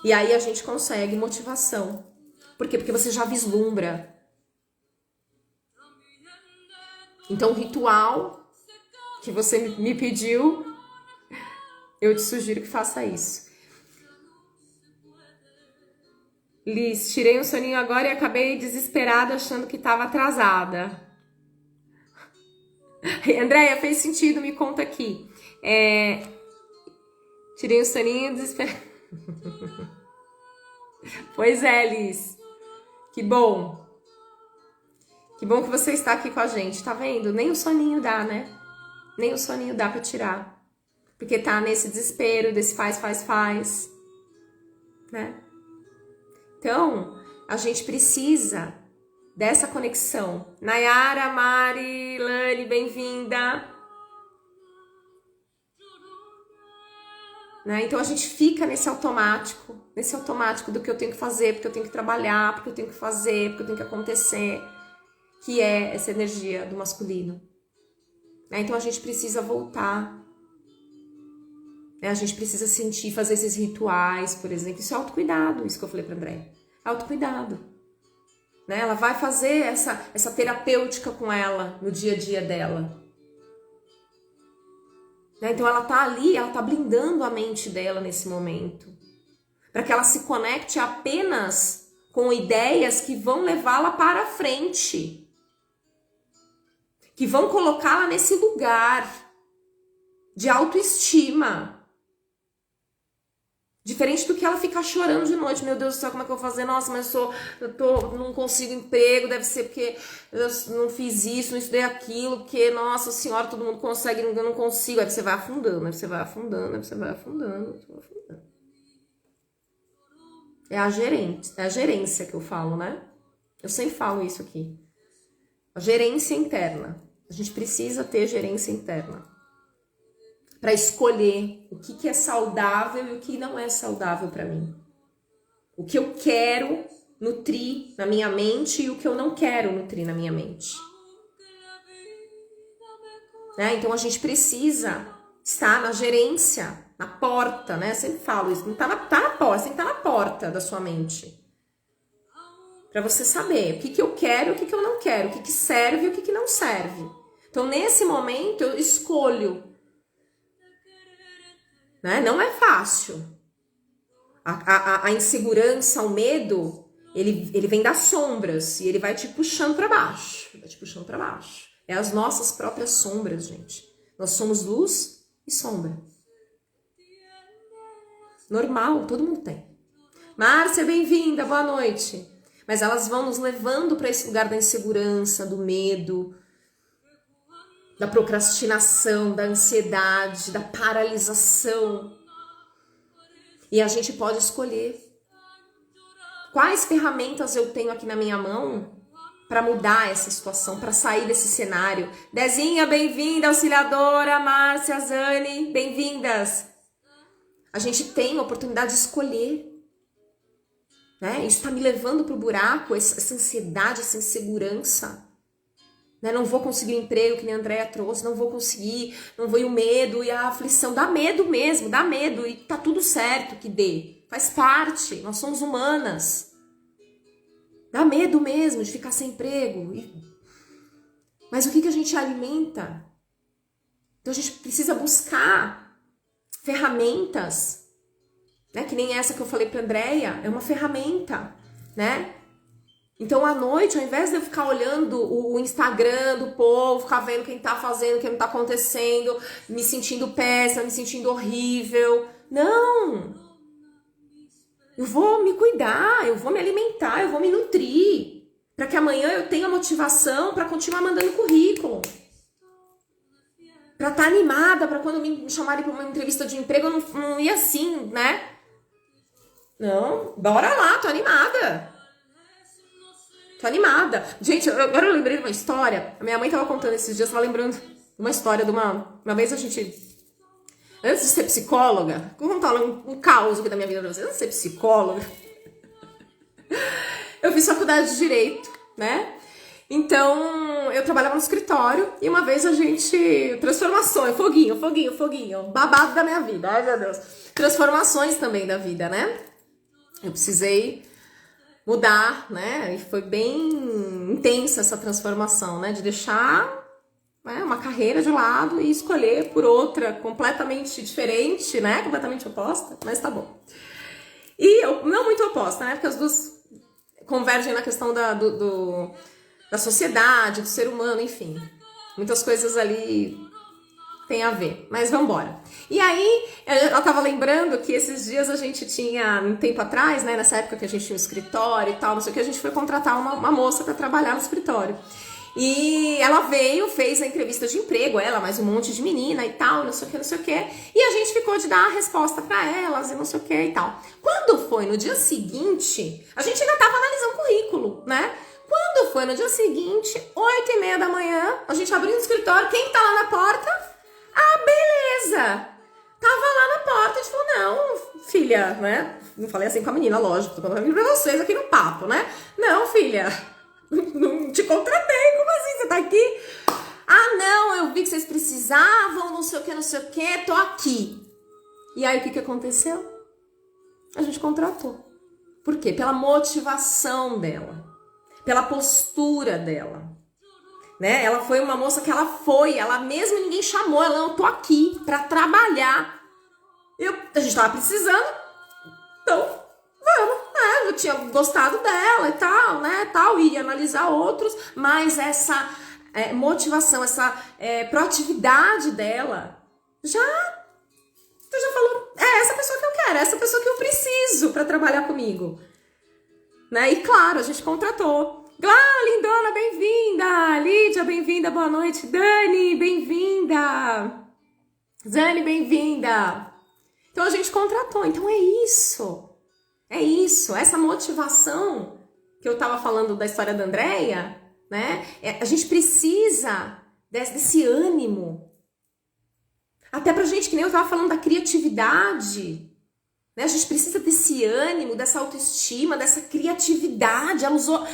Speaker 1: E aí a gente consegue motivação. Por quê? Porque você já vislumbra. Então, o ritual que você me pediu, eu te sugiro que faça isso. Liz, tirei um soninho agora e acabei desesperada achando que estava atrasada. Andréia, fez sentido, me conta aqui. Tirei um soninho desesperada. Pois é, Liz. Que bom. Que bom que você está aqui com a gente, tá vendo? Nem o soninho dá, né? Nem o soninho dá pra tirar. Porque tá nesse desespero, desse faz, né? Então, a gente precisa dessa conexão. Nayara, Mari, Lani, bem-vinda. Né? Então, a gente fica nesse automático do que eu tenho que fazer, porque eu tenho que trabalhar, porque eu tenho que fazer, porque eu tenho que acontecer, que é essa energia do masculino. Né? Então, a gente precisa voltar. Né? A gente precisa sentir, fazer esses rituais, por exemplo. Isso é autocuidado, isso que eu falei pra André. Autocuidado. Né? Ela vai fazer essa terapêutica com ela no dia a dia dela. Né? Então ela tá ali, ela tá blindando a mente dela nesse momento. Para que ela se conecte apenas com ideias que vão levá-la para frente. Que vão colocá-la nesse lugar de autoestima. Diferente do que ela ficar chorando de noite. Meu Deus do céu, como é que eu vou fazer? Nossa, mas não consigo emprego. Deve ser porque eu não fiz isso, não estudei aquilo. Porque, nossa senhora, todo mundo consegue, eu não consigo. Aí você vai afundando, aí você vai afundando, aí você vai afundando. É a gerência que eu falo, né? Eu sempre falo isso aqui. A gerência interna. A gente precisa ter gerência interna. Para escolher o que é saudável e o que não é saudável para mim. O que eu quero nutrir na minha mente e o que eu não quero nutrir na minha mente. Né? Então a gente precisa estar na gerência, na porta, né? Eu sempre falo isso, não tá na porta, tem que estar na porta da sua mente. Para você saber o que eu quero e o que eu não quero, o que serve e o que não serve. Então nesse momento eu escolho. Né? Não é fácil. A insegurança, o medo, ele vem das sombras e ele vai te puxando para baixo. É as nossas próprias sombras, gente. Nós somos luz e sombra. Normal, todo mundo tem. Márcia, bem-vinda, boa noite. Mas elas vão nos levando para esse lugar da insegurança, do medo, da procrastinação, da ansiedade, da paralisação. E a gente pode escolher quais ferramentas eu tenho aqui na minha mão para mudar essa situação, para sair desse cenário. Dezinha, bem-vinda, auxiliadora, Márcia, Zane, bem-vindas. A gente tem a oportunidade de escolher. Né? Isso está me levando para o buraco, essa ansiedade, essa insegurança. Né? Não vou conseguir um emprego que nem a Andréia trouxe, não vou conseguir, não vou, e o medo e a aflição, dá medo mesmo, dá medo e tá tudo certo que dê, faz parte, nós somos humanas, dá medo mesmo de ficar sem emprego, mas o que a gente alimenta? Então a gente precisa buscar ferramentas, né? Que nem essa que eu falei pra Andréia, é uma ferramenta, né? Então, à noite, ao invés de eu ficar olhando o Instagram do povo, ficar vendo quem tá fazendo, quem não tá acontecendo, me sentindo péssima, me sentindo horrível. Não! Eu vou me cuidar, eu vou me alimentar, eu vou me nutrir. Para que amanhã eu tenha motivação para continuar mandando currículo. Para estar animada, para quando me chamarem para uma entrevista de emprego, eu não ir assim, né? Não, bora lá, tô animada. Tô animada. Gente, agora eu lembrei de uma história. A minha mãe tava contando esses dias, tava lembrando uma história de uma vez a gente... Antes de ser psicóloga, vou contar um caos aqui da minha vida pra vocês. Antes de ser psicóloga, eu fiz faculdade de Direito, né? Então, eu trabalhava no escritório e uma vez a gente... Transformações, foguinho. Babado da minha vida, ai meu Deus. Transformações também da vida, né? Eu precisei mudar, né? E foi bem intensa essa transformação, né? De deixar né, uma carreira de lado e escolher por outra completamente diferente, né? Completamente oposta, mas tá bom. E não muito oposta, né? Porque as duas convergem na questão da sociedade, do ser humano, enfim. Muitas coisas ali tem a ver, mas vamos embora. E aí, eu tava lembrando que esses dias a gente tinha, um tempo atrás, né, nessa época que a gente tinha um escritório e tal, não sei o que, a gente foi contratar uma moça para trabalhar no escritório. E ela veio, fez a entrevista de emprego, ela, mais um monte de menina e tal, não sei o que, não sei o que. E a gente ficou de dar a resposta pra elas e não sei o que e tal. Quando foi no dia seguinte, a gente ainda tava analisando o currículo, né? Quando foi no dia seguinte, 8h30 da manhã, a gente abriu o escritório, quem tá lá na porta? Ah, beleza! Tava lá na porta, a gente falou, não, filha, né? Não falei assim com a menina, lógico, tô falando pra vocês aqui no papo, né? Não, filha, não te contratei, como assim? Você tá aqui? Ah, não, eu vi que vocês precisavam, não sei o que, tô aqui. E aí, o que aconteceu? A gente contratou. Por quê? Pela motivação dela, pela postura dela. Né? Ela foi uma moça que ela mesma ninguém chamou, eu tô aqui pra trabalhar. A gente tava precisando, então vamos, né? Eu tinha gostado dela e tal, né? Tal, ia analisar outros, mas essa motivação, essa proatividade dela já falou, é essa pessoa que eu quero, é essa pessoa que eu preciso pra trabalhar comigo. Né? E claro, a gente contratou. Glá, lindona, bem-vinda! Lídia, bem-vinda, boa noite. Dani, bem-vinda! Zane, bem-vinda! Então a gente contratou, então é isso. É isso, essa motivação que eu tava falando da história da Andréia, né? A gente precisa desse ânimo. Até pra gente, que nem eu tava falando da criatividade. A gente precisa desse ânimo, dessa autoestima, dessa criatividade.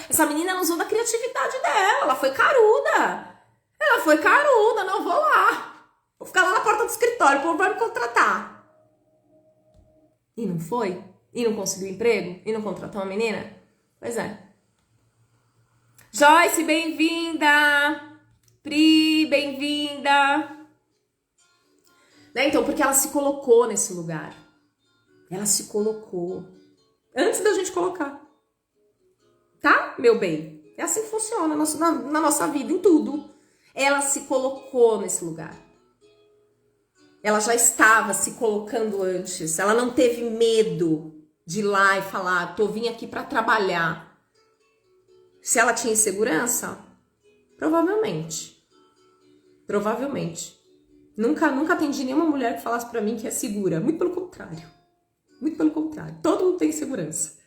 Speaker 1: Essa menina usou da criatividade dela. Ela foi caruda. Não, vou lá. Vou ficar lá na porta do escritório, o povo vai me contratar. E não foi? E não conseguiu emprego? E não contratou uma menina? Pois é. Joyce, bem-vinda. Pri, bem-vinda. Né? Então, porque ela se colocou nesse lugar. Ela se colocou antes da gente colocar. Tá, meu bem? É assim que funciona na nossa vida, em tudo. Ela se colocou nesse lugar. Ela já estava se colocando antes. Ela não teve medo de ir lá e falar, vim aqui para trabalhar. Se ela tinha insegurança? Provavelmente. Provavelmente. Nunca atendi nenhuma mulher que falasse para mim que é segura. Muito pelo contrário. Muito pelo contrário. Todo mundo tem segurança.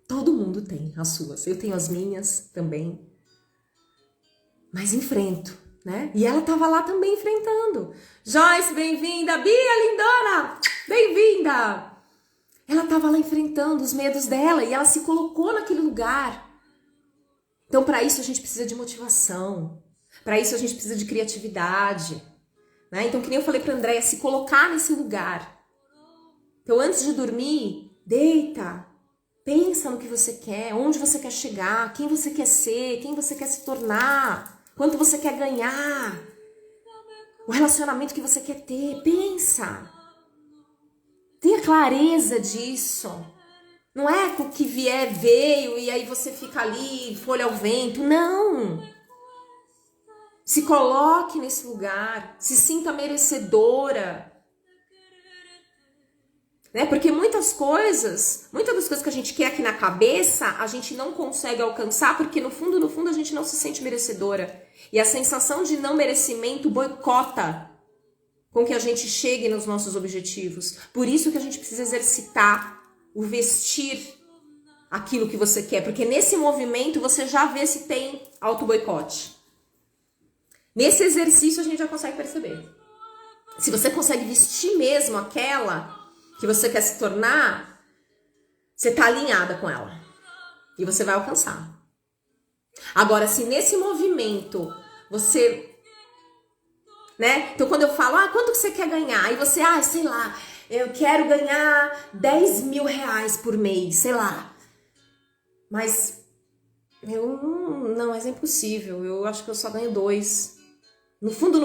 Speaker 1: Todo mundo tem as suas. Eu tenho as minhas também. Mas enfrento, né? E ela tava lá também enfrentando. Joyce, bem-vinda. Bia, lindona, bem-vinda. Ela tava lá enfrentando os medos dela e ela se colocou naquele lugar. Então, para isso, a gente precisa de motivação. Para isso, a gente precisa de criatividade. Né? Então, que nem eu falei pra Andréia, se colocar nesse lugar. Então, antes de dormir, deita, pensa no que você quer, onde você quer chegar, quem você quer ser, quem você quer se tornar, quanto você quer ganhar, o relacionamento que você quer ter, pensa. Tenha clareza disso. Não é que o que vier veio e aí você fica ali, folha ao vento, não. Se coloque nesse lugar, se sinta merecedora. Né? Porque muitas das coisas que a gente quer aqui na cabeça, a gente não consegue alcançar, porque no fundo a gente não se sente merecedora. E a sensação de não merecimento boicota com que a gente chegue nos nossos objetivos. Por isso que a gente precisa exercitar o vestir aquilo que você quer, porque nesse movimento você já vê se tem auto-boicote. Nesse exercício a gente já consegue perceber. Se você consegue vestir mesmo aquela que você quer se tornar, você tá alinhada com ela. E você vai alcançar. Agora, se nesse movimento você... né? Então, quando eu falo, quanto que você quer ganhar? Aí você, sei lá, eu quero ganhar 10 mil reais por mês, sei lá. Mas, mas é impossível. Eu acho que eu só ganho 2. no fundo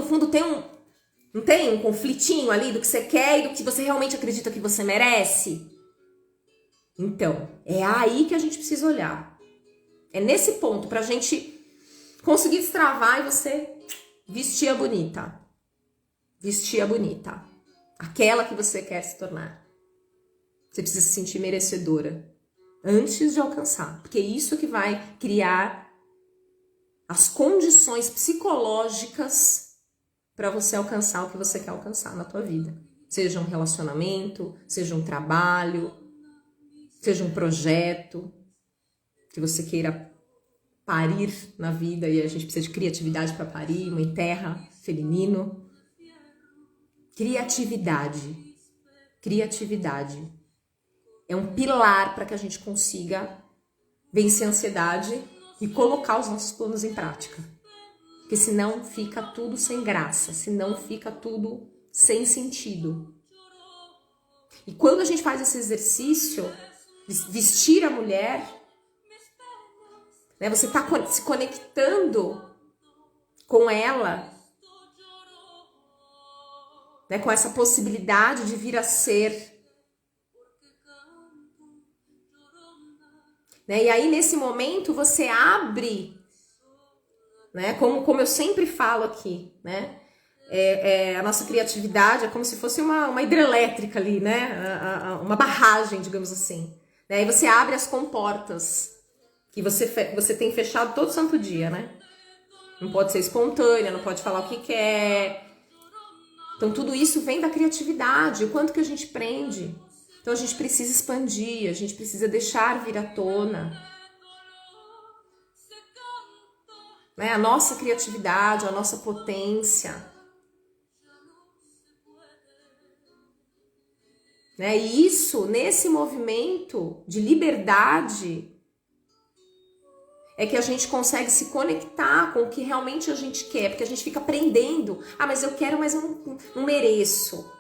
Speaker 1: não tem um conflitinho ali do que você quer e do que você realmente acredita que você merece? Então, é aí que a gente precisa olhar. É nesse ponto pra gente conseguir destravar e você vestir a bonita. Vestir a bonita. Aquela que você quer se tornar. Você precisa se sentir merecedora antes de alcançar. Porque é isso que vai criar as condições psicológicas para você alcançar o que você quer alcançar na tua vida. Seja um relacionamento, seja um trabalho, seja um projeto que você queira parir na vida, e a gente precisa de criatividade para parir, mãe terra, feminino. Criatividade. Criatividade é um pilar para que a gente consiga vencer a ansiedade e colocar os nossos planos em prática. Porque senão fica tudo sem graça, senão fica tudo sem sentido. E quando a gente faz esse exercício, vestir a mulher, né, você está se conectando com ela, né, com essa possibilidade de vir a ser. Né, e aí, nesse momento, você abre, né, como eu sempre falo aqui, né, a nossa criatividade é como se fosse uma hidrelétrica ali, né, uma barragem, digamos assim. Né, aí você abre as comportas que você tem fechado todo santo dia, né? Não pode ser espontânea, não pode falar o que quer. Então tudo isso vem da criatividade, o quanto que a gente prende. Então a gente precisa expandir, a gente precisa deixar vir à tona, né? A nossa criatividade, a nossa potência. Né? E isso, nesse movimento de liberdade, é que a gente consegue se conectar com o que realmente a gente quer, porque a gente fica aprendendo. Ah, mas eu quero, mas eu não mereço.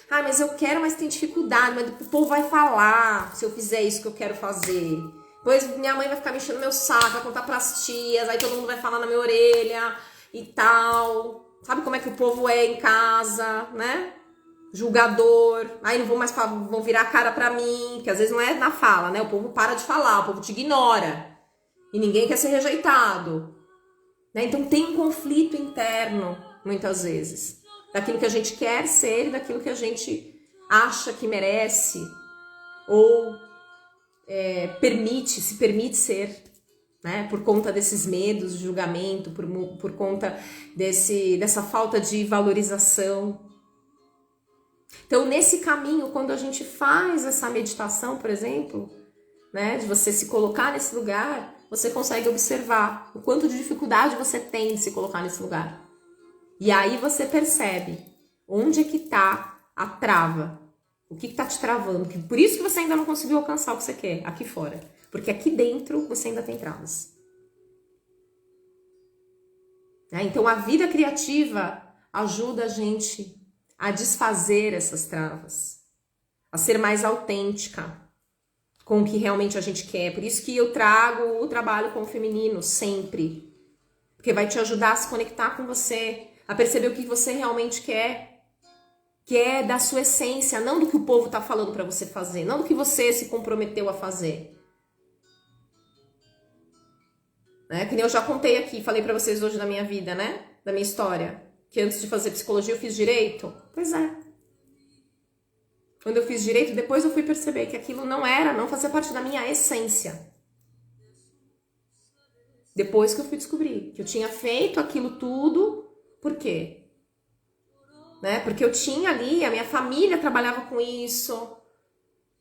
Speaker 1: Ah, mas eu quero, mas tem dificuldade, mas o povo vai falar se eu fizer isso que eu quero fazer. Depois minha mãe vai ficar me enchendo meu saco, vai contar pras tias, aí todo mundo vai falar na minha orelha e tal. Sabe como é que o povo é em casa, né? Julgador. Aí não vão mais falar, vão virar a cara pra mim, porque às vezes não é na fala, né? O povo para de falar, o povo te ignora. E ninguém quer ser rejeitado. Né? Então tem um conflito interno, muitas vezes. Daquilo que a gente quer ser e daquilo que a gente acha que merece. Ou se permite ser. Né? Por conta desses medos de julgamento, por conta dessa falta de valorização. Então nesse caminho, quando a gente faz essa meditação, por exemplo, né, de você se colocar nesse lugar, você consegue observar o quanto de dificuldade você tem de se colocar nesse lugar. E aí você percebe onde é que tá a trava. O que tá te travando. Por isso que você ainda não conseguiu alcançar o que você quer aqui fora. Porque aqui dentro você ainda tem travas. Então a vida criativa ajuda a gente a desfazer essas travas. A ser mais autêntica com o que realmente a gente quer. Por isso que eu trago o trabalho com o feminino sempre. Porque vai te ajudar a se conectar com você, a perceber o que você realmente quer. Que é da sua essência, não do que o povo está falando para você fazer, não do que você se comprometeu a fazer. Né? Que nem eu já contei aqui, falei para vocês hoje da minha vida, né? Da minha história. Que antes de fazer psicologia eu fiz direito. Pois é. Quando eu fiz direito, depois eu fui perceber que aquilo não fazia parte da minha essência. Depois que eu fui descobrir que eu tinha feito aquilo tudo, por quê? Né? Porque eu tinha ali, a minha família trabalhava com isso.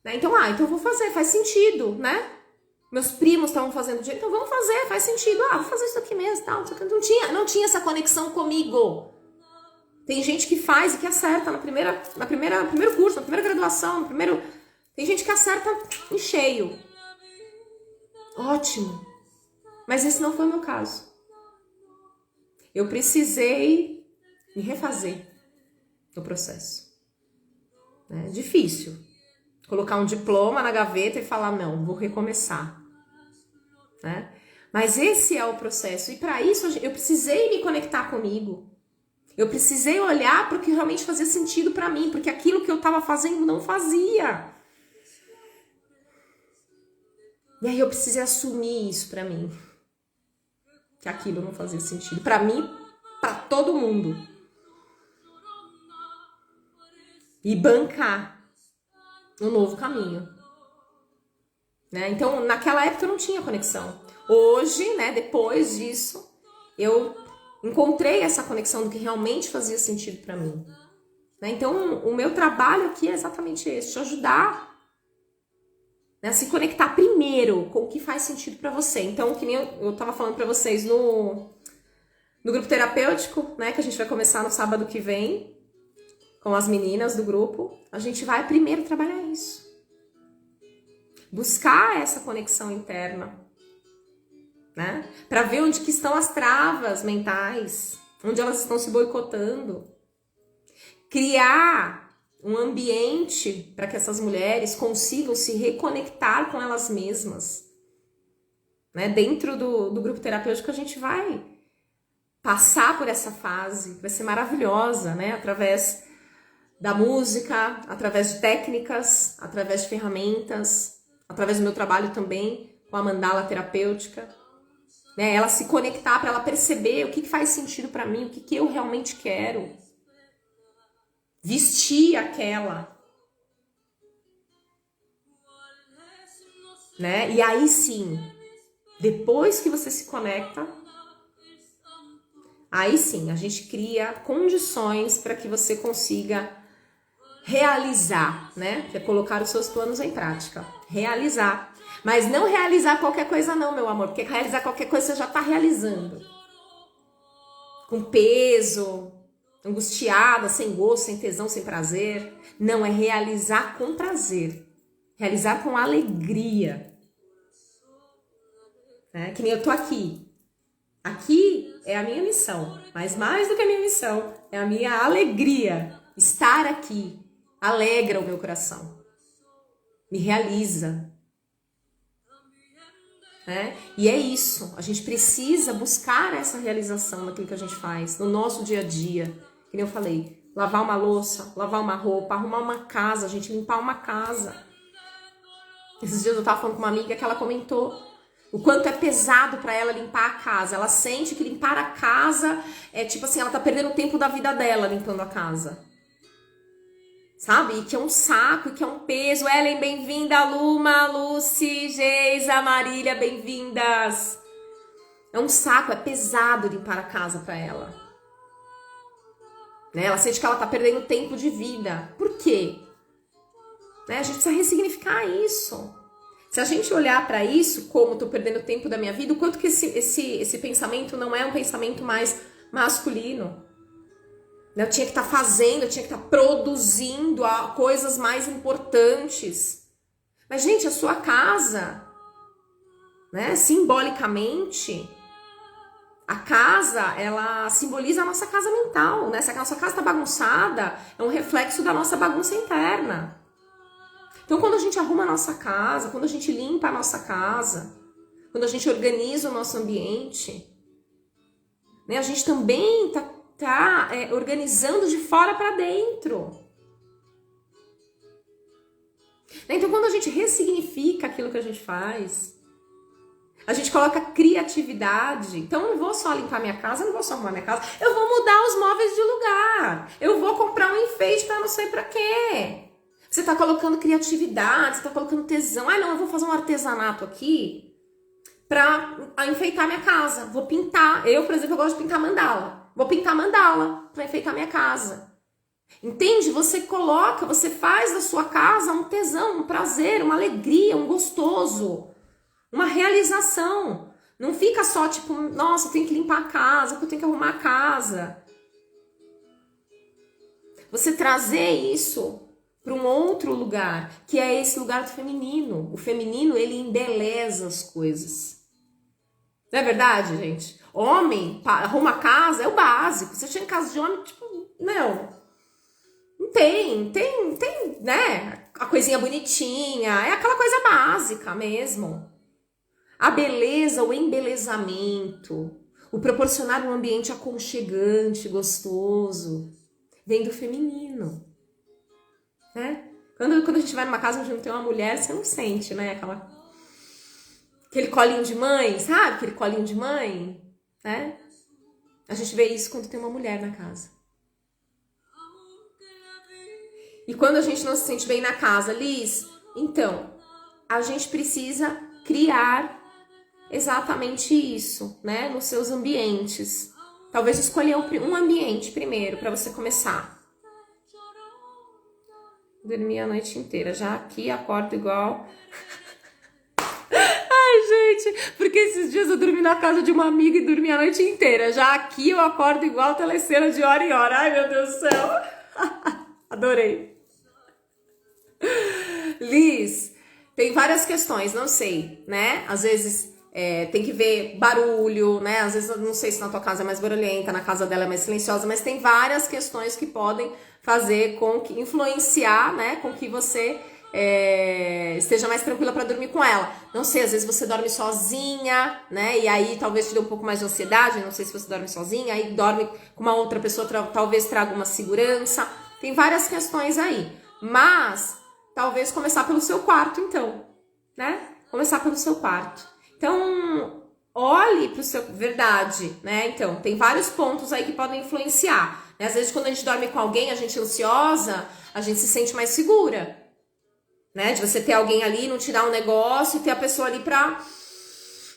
Speaker 1: Né? Então eu vou fazer, faz sentido, né? Meus primos estavam fazendo direito, então vamos fazer, faz sentido. Vou fazer isso aqui mesmo, tal. Não tinha essa conexão comigo. Tem gente que faz e que acerta no primeiro curso, na primeira graduação, Tem gente que acerta em cheio. Ótimo. Mas esse não foi o meu caso. Eu precisei me refazer no processo. É difícil. Colocar um diploma na gaveta e falar, não, vou recomeçar. Né? Mas esse é o processo. E para isso eu precisei me conectar comigo. Eu precisei olhar para o que realmente fazia sentido para mim, porque aquilo que eu estava fazendo não fazia. E aí eu precisei assumir isso para mim, que aquilo não fazia sentido para mim, para todo mundo. E bancar um novo caminho. Né? Então, naquela época eu não tinha conexão. Hoje, né, depois disso, eu encontrei essa conexão do que realmente fazia sentido para mim. Né? Então, o meu trabalho aqui é exatamente esse, te ajudar, né, a se conectar primeiro com o que faz sentido para você. Então, que nem eu tava falando para vocês no grupo terapêutico, né, que a gente vai começar no sábado que vem, com as meninas do grupo, a gente vai primeiro trabalhar isso. Buscar essa conexão interna, né? Para ver onde que estão as travas mentais, onde elas estão se boicotando. Criar um ambiente para que essas mulheres consigam se reconectar com elas mesmas. Né? Dentro do grupo terapêutico a gente vai passar por essa fase, vai ser maravilhosa, né? Através da música, através de técnicas, através de ferramentas, através do meu trabalho também com a mandala terapêutica, né? Ela se conectar para ela perceber o que faz sentido para mim, o que eu realmente quero, vestir aquela, né? E aí sim, depois que você se conecta, aí sim a gente cria condições para que você consiga realizar, né? Que é colocar os seus planos em prática. Realizar. Mas não realizar qualquer coisa não, meu amor. Porque realizar qualquer coisa você já tá realizando. Com peso, angustiada, sem gosto, sem tesão, sem prazer. Não, é realizar com prazer. Realizar com alegria. Né? Que nem eu tô aqui. Aqui é a minha missão. Mas mais do que a minha missão, é a minha alegria. Estar aqui. Alegra o meu coração, me realiza, né? E é isso, a gente precisa buscar essa realização naquilo que a gente faz, no nosso dia a dia, que nem eu falei, lavar uma louça, lavar uma roupa, arrumar uma casa, a gente limpar uma casa. Esses dias eu tava falando com uma amiga que ela comentou o quanto é pesado para ela limpar a casa, ela sente que limpar a casa é tipo assim, ela tá perdendo o tempo da vida dela limpando a casa. Sabe? Que é um saco, que é um peso. Ellen, bem-vinda. Luma, Lucy, Geisa, Marília, bem-vindas. É um saco, é pesado limpar a casa pra ela. Né? Ela sente que ela tá perdendo tempo de vida. Por quê? Né? A gente precisa ressignificar isso. Se a gente olhar pra isso, como tô perdendo tempo da minha vida, o quanto que esse pensamento não é um pensamento mais masculino. Eu tinha que estar fazendo, eu tinha que estar produzindo coisas mais importantes. Mas, gente, a sua casa, né, simbolicamente, a casa, ela simboliza a nossa casa mental, né? Se a nossa casa está bagunçada, é um reflexo da nossa bagunça interna. Então, quando a gente arruma a nossa casa, quando a gente limpa a nossa casa, quando a gente organiza o nosso ambiente, né, a gente também está organizando de fora para dentro. Então, quando a gente ressignifica aquilo que a gente faz, a gente coloca criatividade. Então, eu não vou só limpar minha casa, eu não vou só arrumar minha casa, eu vou mudar os móveis de lugar, eu vou comprar um enfeite para não sei para quê. Você tá colocando criatividade, você tá colocando tesão. Ah, não, eu vou fazer um artesanato aqui para enfeitar minha casa. Vou pintar. Eu, por exemplo, eu gosto de pintar mandala. Vou pintar mandala para enfeitar minha casa. Entende? Você coloca, você faz da sua casa um tesão, um prazer, uma alegria, um gostoso, uma realização. Não fica só tipo, nossa, eu tenho que limpar a casa, eu tenho que arrumar a casa. Você trazer isso para um outro lugar, que é esse lugar do feminino. O feminino, ele embeleza as coisas. Não é verdade, gente? Homem, arruma a casa, é o básico. Você chega em casa de homem, tipo, não tem, né? A coisinha bonitinha, é aquela coisa básica mesmo. A beleza, o embelezamento, O proporcionar um ambiente aconchegante, gostoso, vem do feminino, né? Quando a gente vai numa casa onde não tem uma mulher, você não sente, né? Aquele colinho de mãe, sabe? Aquele colinho de mãe, né? A gente vê isso quando tem uma mulher na casa. E quando a gente não se sente bem na casa, Liz, então, a gente precisa criar exatamente isso, né? Nos seus ambientes. Talvez escolher um ambiente primeiro para você começar. Dormi a noite inteira. Já aqui acordo igual. Ai, gente, porque esses dias eu dormi na casa de uma amiga e dormi a noite inteira. Já aqui eu acordo igual telecena de hora em hora. Ai, meu Deus do céu. Adorei. Liz, tem várias questões, não sei, né? Às vezes tem que ver barulho, né? Às vezes eu não sei se na tua casa é mais barulhenta, na casa dela é mais silenciosa, mas tem várias questões que podem fazer com que influenciar, né? Com que você esteja mais tranquila para dormir com ela. Não sei, às vezes você dorme sozinha, né? E aí talvez te dê um pouco mais de ansiedade. Não sei se você dorme sozinha, aí dorme com uma outra pessoa, talvez traga uma segurança. Tem várias questões aí, mas talvez começar pelo seu quarto, então, né? Começar pelo seu quarto. Então, olhe para o seu... Verdade, né? Então, tem vários pontos aí que podem influenciar. Né? Às vezes, quando a gente dorme com alguém, a gente é ansiosa, a gente se sente mais segura. Né? De você ter alguém ali, não te dar um negócio e ter a pessoa ali para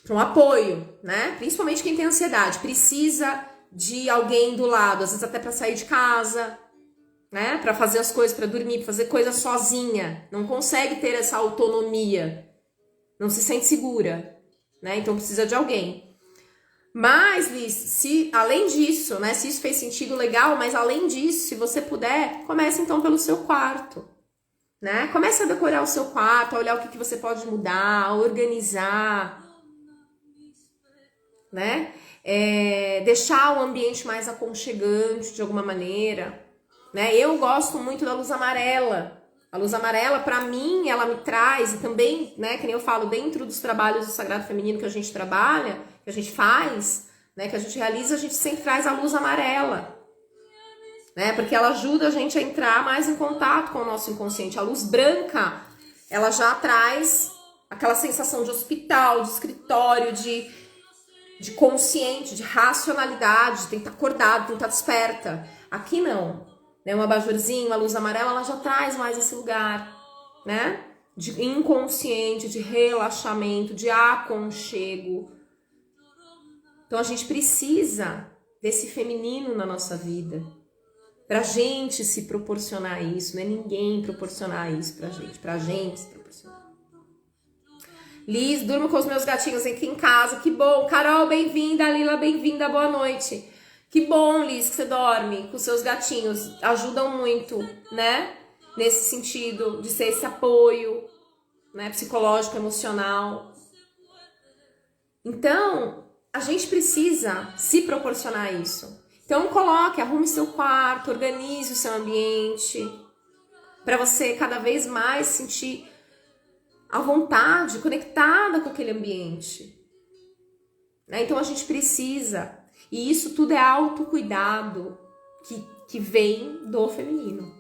Speaker 1: um apoio, né? Principalmente quem tem ansiedade. Precisa de alguém do lado, às vezes até para sair de casa, né? Para fazer as coisas, para dormir, pra fazer coisas sozinha. Não consegue ter essa autonomia. Não se sente segura, né? Então precisa de alguém. Mas, Liz, se além disso, né? Se isso fez sentido, legal, mas além disso, se você puder, comece então pelo seu quarto, né? Comece a decorar o seu quarto, a olhar o que você pode mudar, a organizar, né? Deixar o ambiente mais aconchegante de alguma maneira, né? Eu gosto muito da luz amarela. A luz amarela, para mim, ela me traz, e também, né, que nem eu falo, dentro dos trabalhos do Sagrado Feminino que a gente trabalha, que a gente faz, né, que a gente realiza, a gente sempre traz a luz amarela, né, porque ela ajuda a gente a entrar mais em contato com o nosso inconsciente. A luz branca, ela já traz aquela sensação de hospital, de escritório, de consciente, de racionalidade, tem que estar acordado, tem que estar desperta. Aqui não. Né, um abajurzinho, uma luz amarela, ela já traz mais esse lugar, né? De inconsciente, de relaxamento, de aconchego. Então a gente precisa desse feminino na nossa vida. Pra gente se proporcionar isso, não é ninguém proporcionar isso pra gente se proporcionar. Liz, durmo com os meus gatinhos aqui em casa, que bom. Carol, bem-vinda. Lila, bem-vinda, boa noite. Que bom, Liz, que você dorme com seus gatinhos. Ajudam muito, né? Nesse sentido de ser esse apoio, né? Psicológico, emocional. Então, a gente precisa se proporcionar isso. Então, arrume seu quarto, organize o seu ambiente, para você cada vez mais sentir à vontade, conectada com aquele ambiente. Né? Então, a gente precisa... E isso tudo é autocuidado que vem do feminino,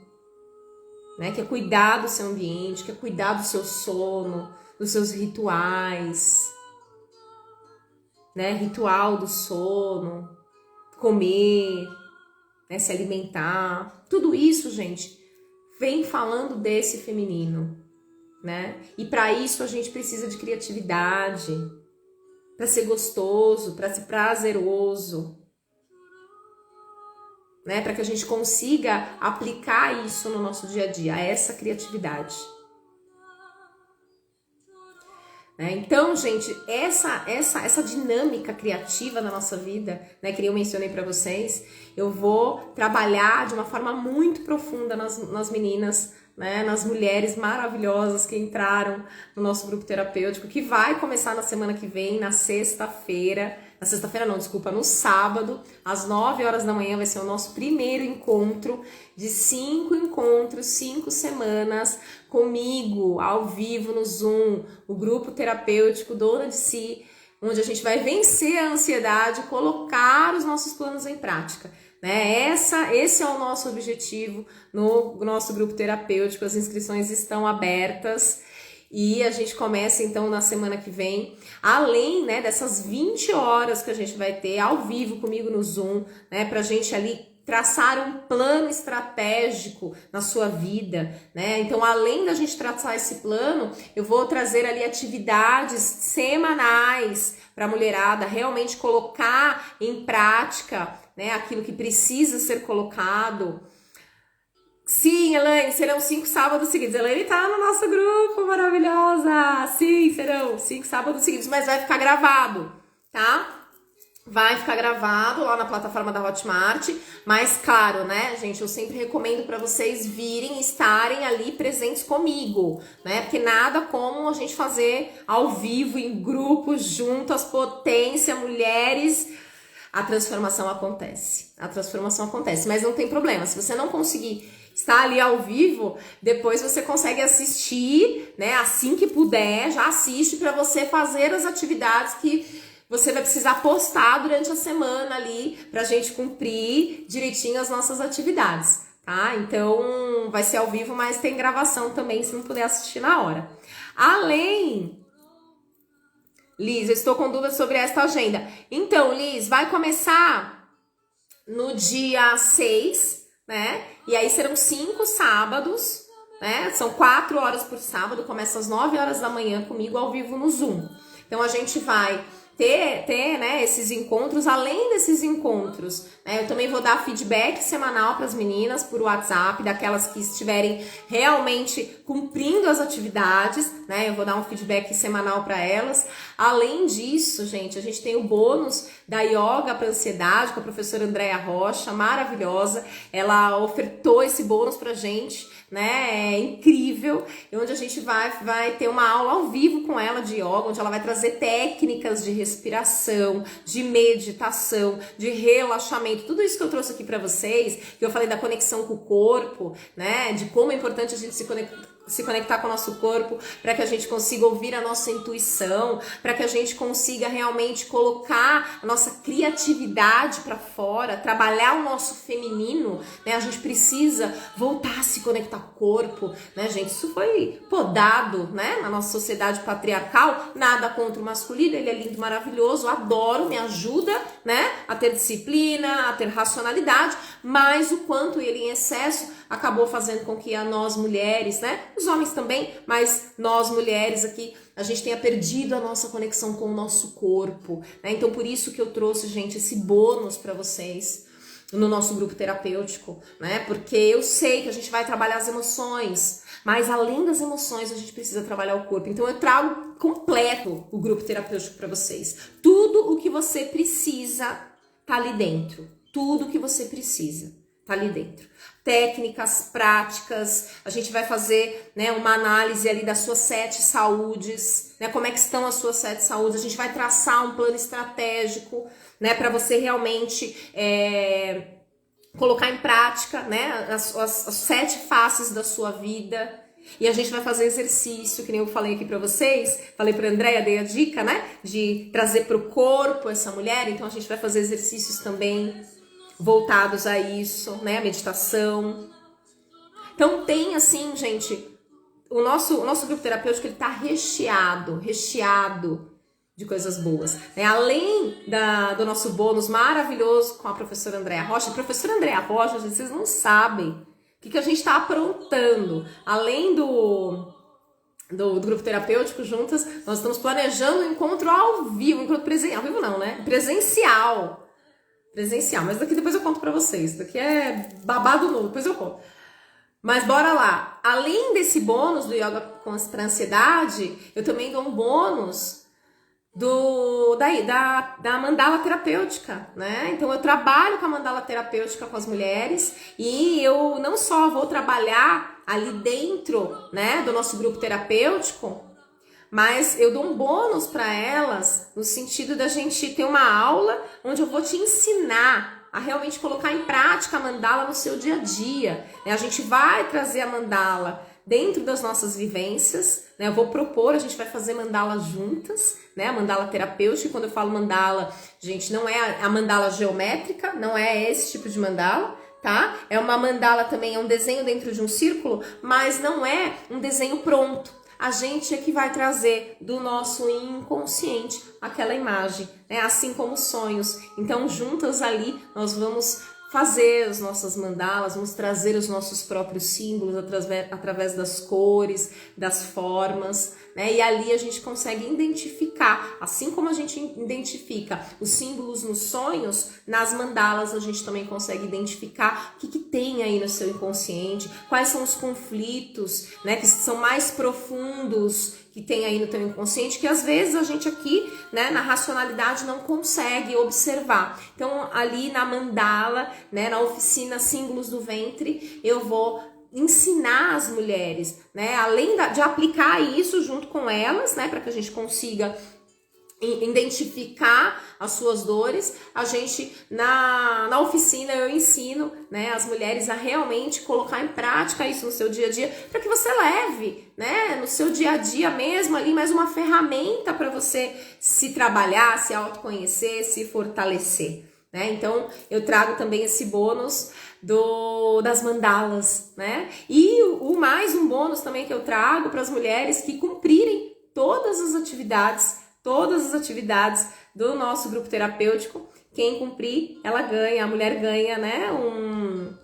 Speaker 1: né? Que é cuidar do seu ambiente, que é cuidar do seu sono, dos seus rituais, né? Ritual do sono, comer, né? Se alimentar. Tudo isso, gente, vem falando desse feminino, né? E para isso a gente precisa de criatividade, para ser gostoso, para ser prazeroso, né? Para que a gente consiga aplicar isso no nosso dia a dia, essa criatividade. Né? Então, gente, essa dinâmica criativa na nossa vida, né, que eu mencionei para vocês, eu vou trabalhar de uma forma muito profunda nas meninas, né, nas mulheres maravilhosas que entraram no nosso grupo terapêutico, que vai começar na semana que vem, na sexta-feira. Na sexta-feira não, desculpa, no sábado, às 9 horas da manhã vai ser o nosso primeiro encontro de 5 encontros, 5 semanas comigo, ao vivo no Zoom, o grupo terapêutico Dona de Si, onde a gente vai vencer a ansiedade e colocar os nossos planos em prática. Né? Esse é o nosso objetivo no nosso grupo terapêutico. As inscrições estão abertas e a gente começa então na semana que vem, além, né, dessas 20 horas que a gente vai ter ao vivo comigo no Zoom, né, pra gente ali traçar um plano estratégico na sua vida, né? Então, além da gente traçar esse plano, eu vou trazer ali atividades semanais para a mulherada realmente colocar em prática, né, aquilo que precisa ser colocado. Sim, Elaine, serão 5 sábados seguidos. Elaine tá no nosso grupo, maravilhosa! Sim, serão 5 sábados seguidos, mas vai ficar gravado, tá? Vai ficar gravado lá na plataforma da Hotmart, mas claro, né, gente, eu sempre recomendo para vocês virem, estarem ali presentes comigo, né, porque nada como a gente fazer ao vivo, em grupos, juntas, potência, mulheres, a transformação acontece, mas não tem problema, se você não conseguir estar ali ao vivo, depois você consegue assistir, né, assim que puder, já assiste para você fazer as atividades que você vai precisar postar durante a semana ali pra gente cumprir direitinho as nossas atividades, tá? Então, vai ser ao vivo, mas tem gravação também, se não puder assistir na hora. Além... Liz, eu estou com dúvidas sobre esta agenda. Então, Liz, vai começar no dia 6, né? E aí serão 5 sábados, né? São 4 horas por sábado, começa às 9 horas da manhã comigo ao vivo no Zoom. Então, a gente vai ter né, esses encontros. Além desses encontros, né, eu também vou dar feedback semanal para as meninas por WhatsApp, daquelas que estiverem realmente cumprindo as atividades, né, eu vou dar um feedback semanal para elas. Além disso, gente, a gente tem o bônus da Yoga para Ansiedade com a professora Andréa Rocha, maravilhosa, ela ofertou esse bônus pra gente, né, é incrível, onde a gente vai ter uma aula ao vivo com ela de yoga, onde ela vai trazer técnicas de respiração, de meditação, de relaxamento, tudo isso que eu trouxe aqui para vocês, que eu falei da conexão com o corpo, né, de como é importante a gente se conectar com o nosso corpo, para que a gente consiga ouvir a nossa intuição, para que a gente consiga realmente colocar a nossa criatividade para fora, trabalhar o nosso feminino, né? A gente precisa voltar a se conectar com o corpo, né, gente? Isso foi podado, né, na nossa sociedade patriarcal. Nada contra o masculino, ele é lindo, maravilhoso, adoro, me ajuda, né, a ter disciplina, a ter racionalidade, mas o quanto ele em excesso acabou fazendo com que a nós mulheres, né, os homens também, mas nós mulheres aqui, a gente tenha perdido a nossa conexão com o nosso corpo, né? Então por isso que eu trouxe, gente, esse bônus para vocês no nosso grupo terapêutico, né? Porque eu sei que a gente vai trabalhar as emoções, mas além das emoções a gente precisa trabalhar o corpo. Então eu trago completo o grupo terapêutico para vocês. Tudo o que você precisa tá ali dentro. Tudo o que você precisa tá ali dentro. Técnicas, práticas, a gente vai fazer, né, uma análise ali das suas 7 saúdes, né, como é que estão as suas 7 saúdes, a gente vai traçar um plano estratégico, né, para você realmente colocar em prática, né, as 7 faces da sua vida. E a gente vai fazer exercício, que nem eu falei aqui pra vocês, falei pra Andréia, dei a dica, né, de trazer pro corpo essa mulher, então a gente vai fazer exercícios também voltados a isso, né, a meditação. Então tem assim, gente, o nosso grupo terapêutico, ele tá recheado de coisas boas, né? Além do nosso bônus maravilhoso com a professora Andréa Rocha. A professora Andréa Rocha, gente, vocês não sabem o que a gente tá aprontando. Além do grupo terapêutico juntas, nós estamos planejando um encontro ao vivo, um encontro presencial, ao vivo não, né? Presencial, mas daqui depois eu conto pra vocês, daqui é babado novo, depois eu conto. Mas bora lá, além desse bônus do Yoga contra a Ansiedade, eu também dou um bônus da mandala terapêutica, né? Então eu trabalho com a mandala terapêutica com as mulheres e eu não só vou trabalhar ali dentro, né, do nosso grupo terapêutico, mas eu dou um bônus para elas no sentido da gente ter uma aula onde eu vou te ensinar a realmente colocar em prática a mandala no seu dia a dia, né? A gente vai trazer a mandala, dentro das nossas vivências, né? Eu vou propor, a gente vai fazer mandala juntas, né? A mandala terapêutica. Quando eu falo mandala, gente, não é a mandala geométrica, não é esse tipo de mandala, tá? É uma mandala também, é um desenho dentro de um círculo, mas não é um desenho pronto. A gente é que vai trazer do nosso inconsciente aquela imagem, né? Assim como os sonhos. Então, juntas ali, nós vamos fazer as nossas mandalas, vamos trazer os nossos próprios símbolos através das cores, das formas, né? E ali a gente consegue identificar, assim como a gente identifica os símbolos nos sonhos, nas mandalas a gente também consegue identificar o que tem aí no seu inconsciente, quais são os conflitos, né, que são mais profundos, que tem aí no teu inconsciente, que às vezes a gente aqui, né, na racionalidade não consegue observar. Então, ali na mandala, né, na oficina Símbolos do Ventre, eu vou ensinar as mulheres, né, além de aplicar isso junto com elas, né, para que a gente consiga identificar as suas dores, a gente na oficina eu ensino, né, as mulheres a realmente colocar em prática isso no seu dia a dia, para que você leve, né, no seu dia a dia mesmo ali mais uma ferramenta para você se trabalhar, se autoconhecer, se fortalecer, né? Então eu trago também esse bônus das mandalas, né? E mais um bônus também que eu trago para as mulheres que cumprirem todas as atividades do nosso grupo terapêutico. Quem cumprir, ela ganha, a mulher ganha, né, um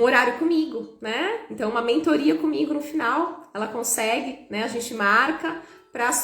Speaker 1: horário comigo, né? Então, uma mentoria comigo no final, ela consegue, né? A gente marca,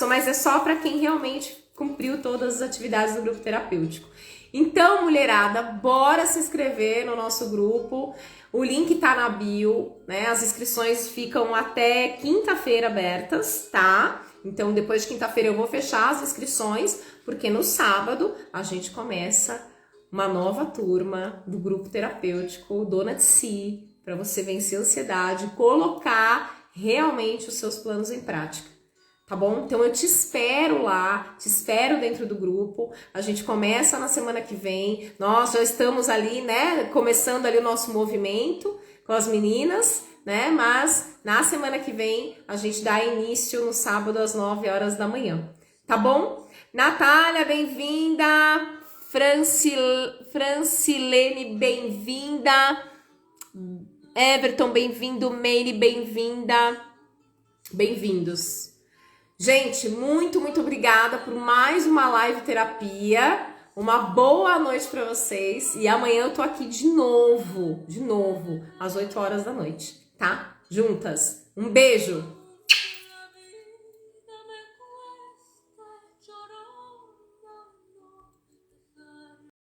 Speaker 1: mas é só para quem realmente cumpriu todas as atividades do grupo terapêutico. Então, mulherada, bora se inscrever no nosso grupo. O link tá na bio, né? As inscrições ficam até quinta-feira abertas, tá? Então, depois de quinta-feira eu vou fechar as inscrições, porque no sábado a gente começa uma nova turma do grupo terapêutico Dona de Si, para você vencer a ansiedade, colocar realmente os seus planos em prática, tá bom? Então eu te espero lá, te espero dentro do grupo. A gente começa na semana que vem. Nós já estamos ali, né, começando ali o nosso movimento com as meninas, né? Mas na semana que vem a gente dá início no sábado às 9 horas da manhã, tá bom? Natália, bem-vinda! Francilene, bem-vinda! Everton, bem-vindo! Meire, bem-vinda! Bem-vindos! Gente, muito obrigada por mais uma live terapia. Uma boa noite para vocês. E amanhã eu tô aqui de novo, às 8 horas da noite, tá? Juntas. Um beijo!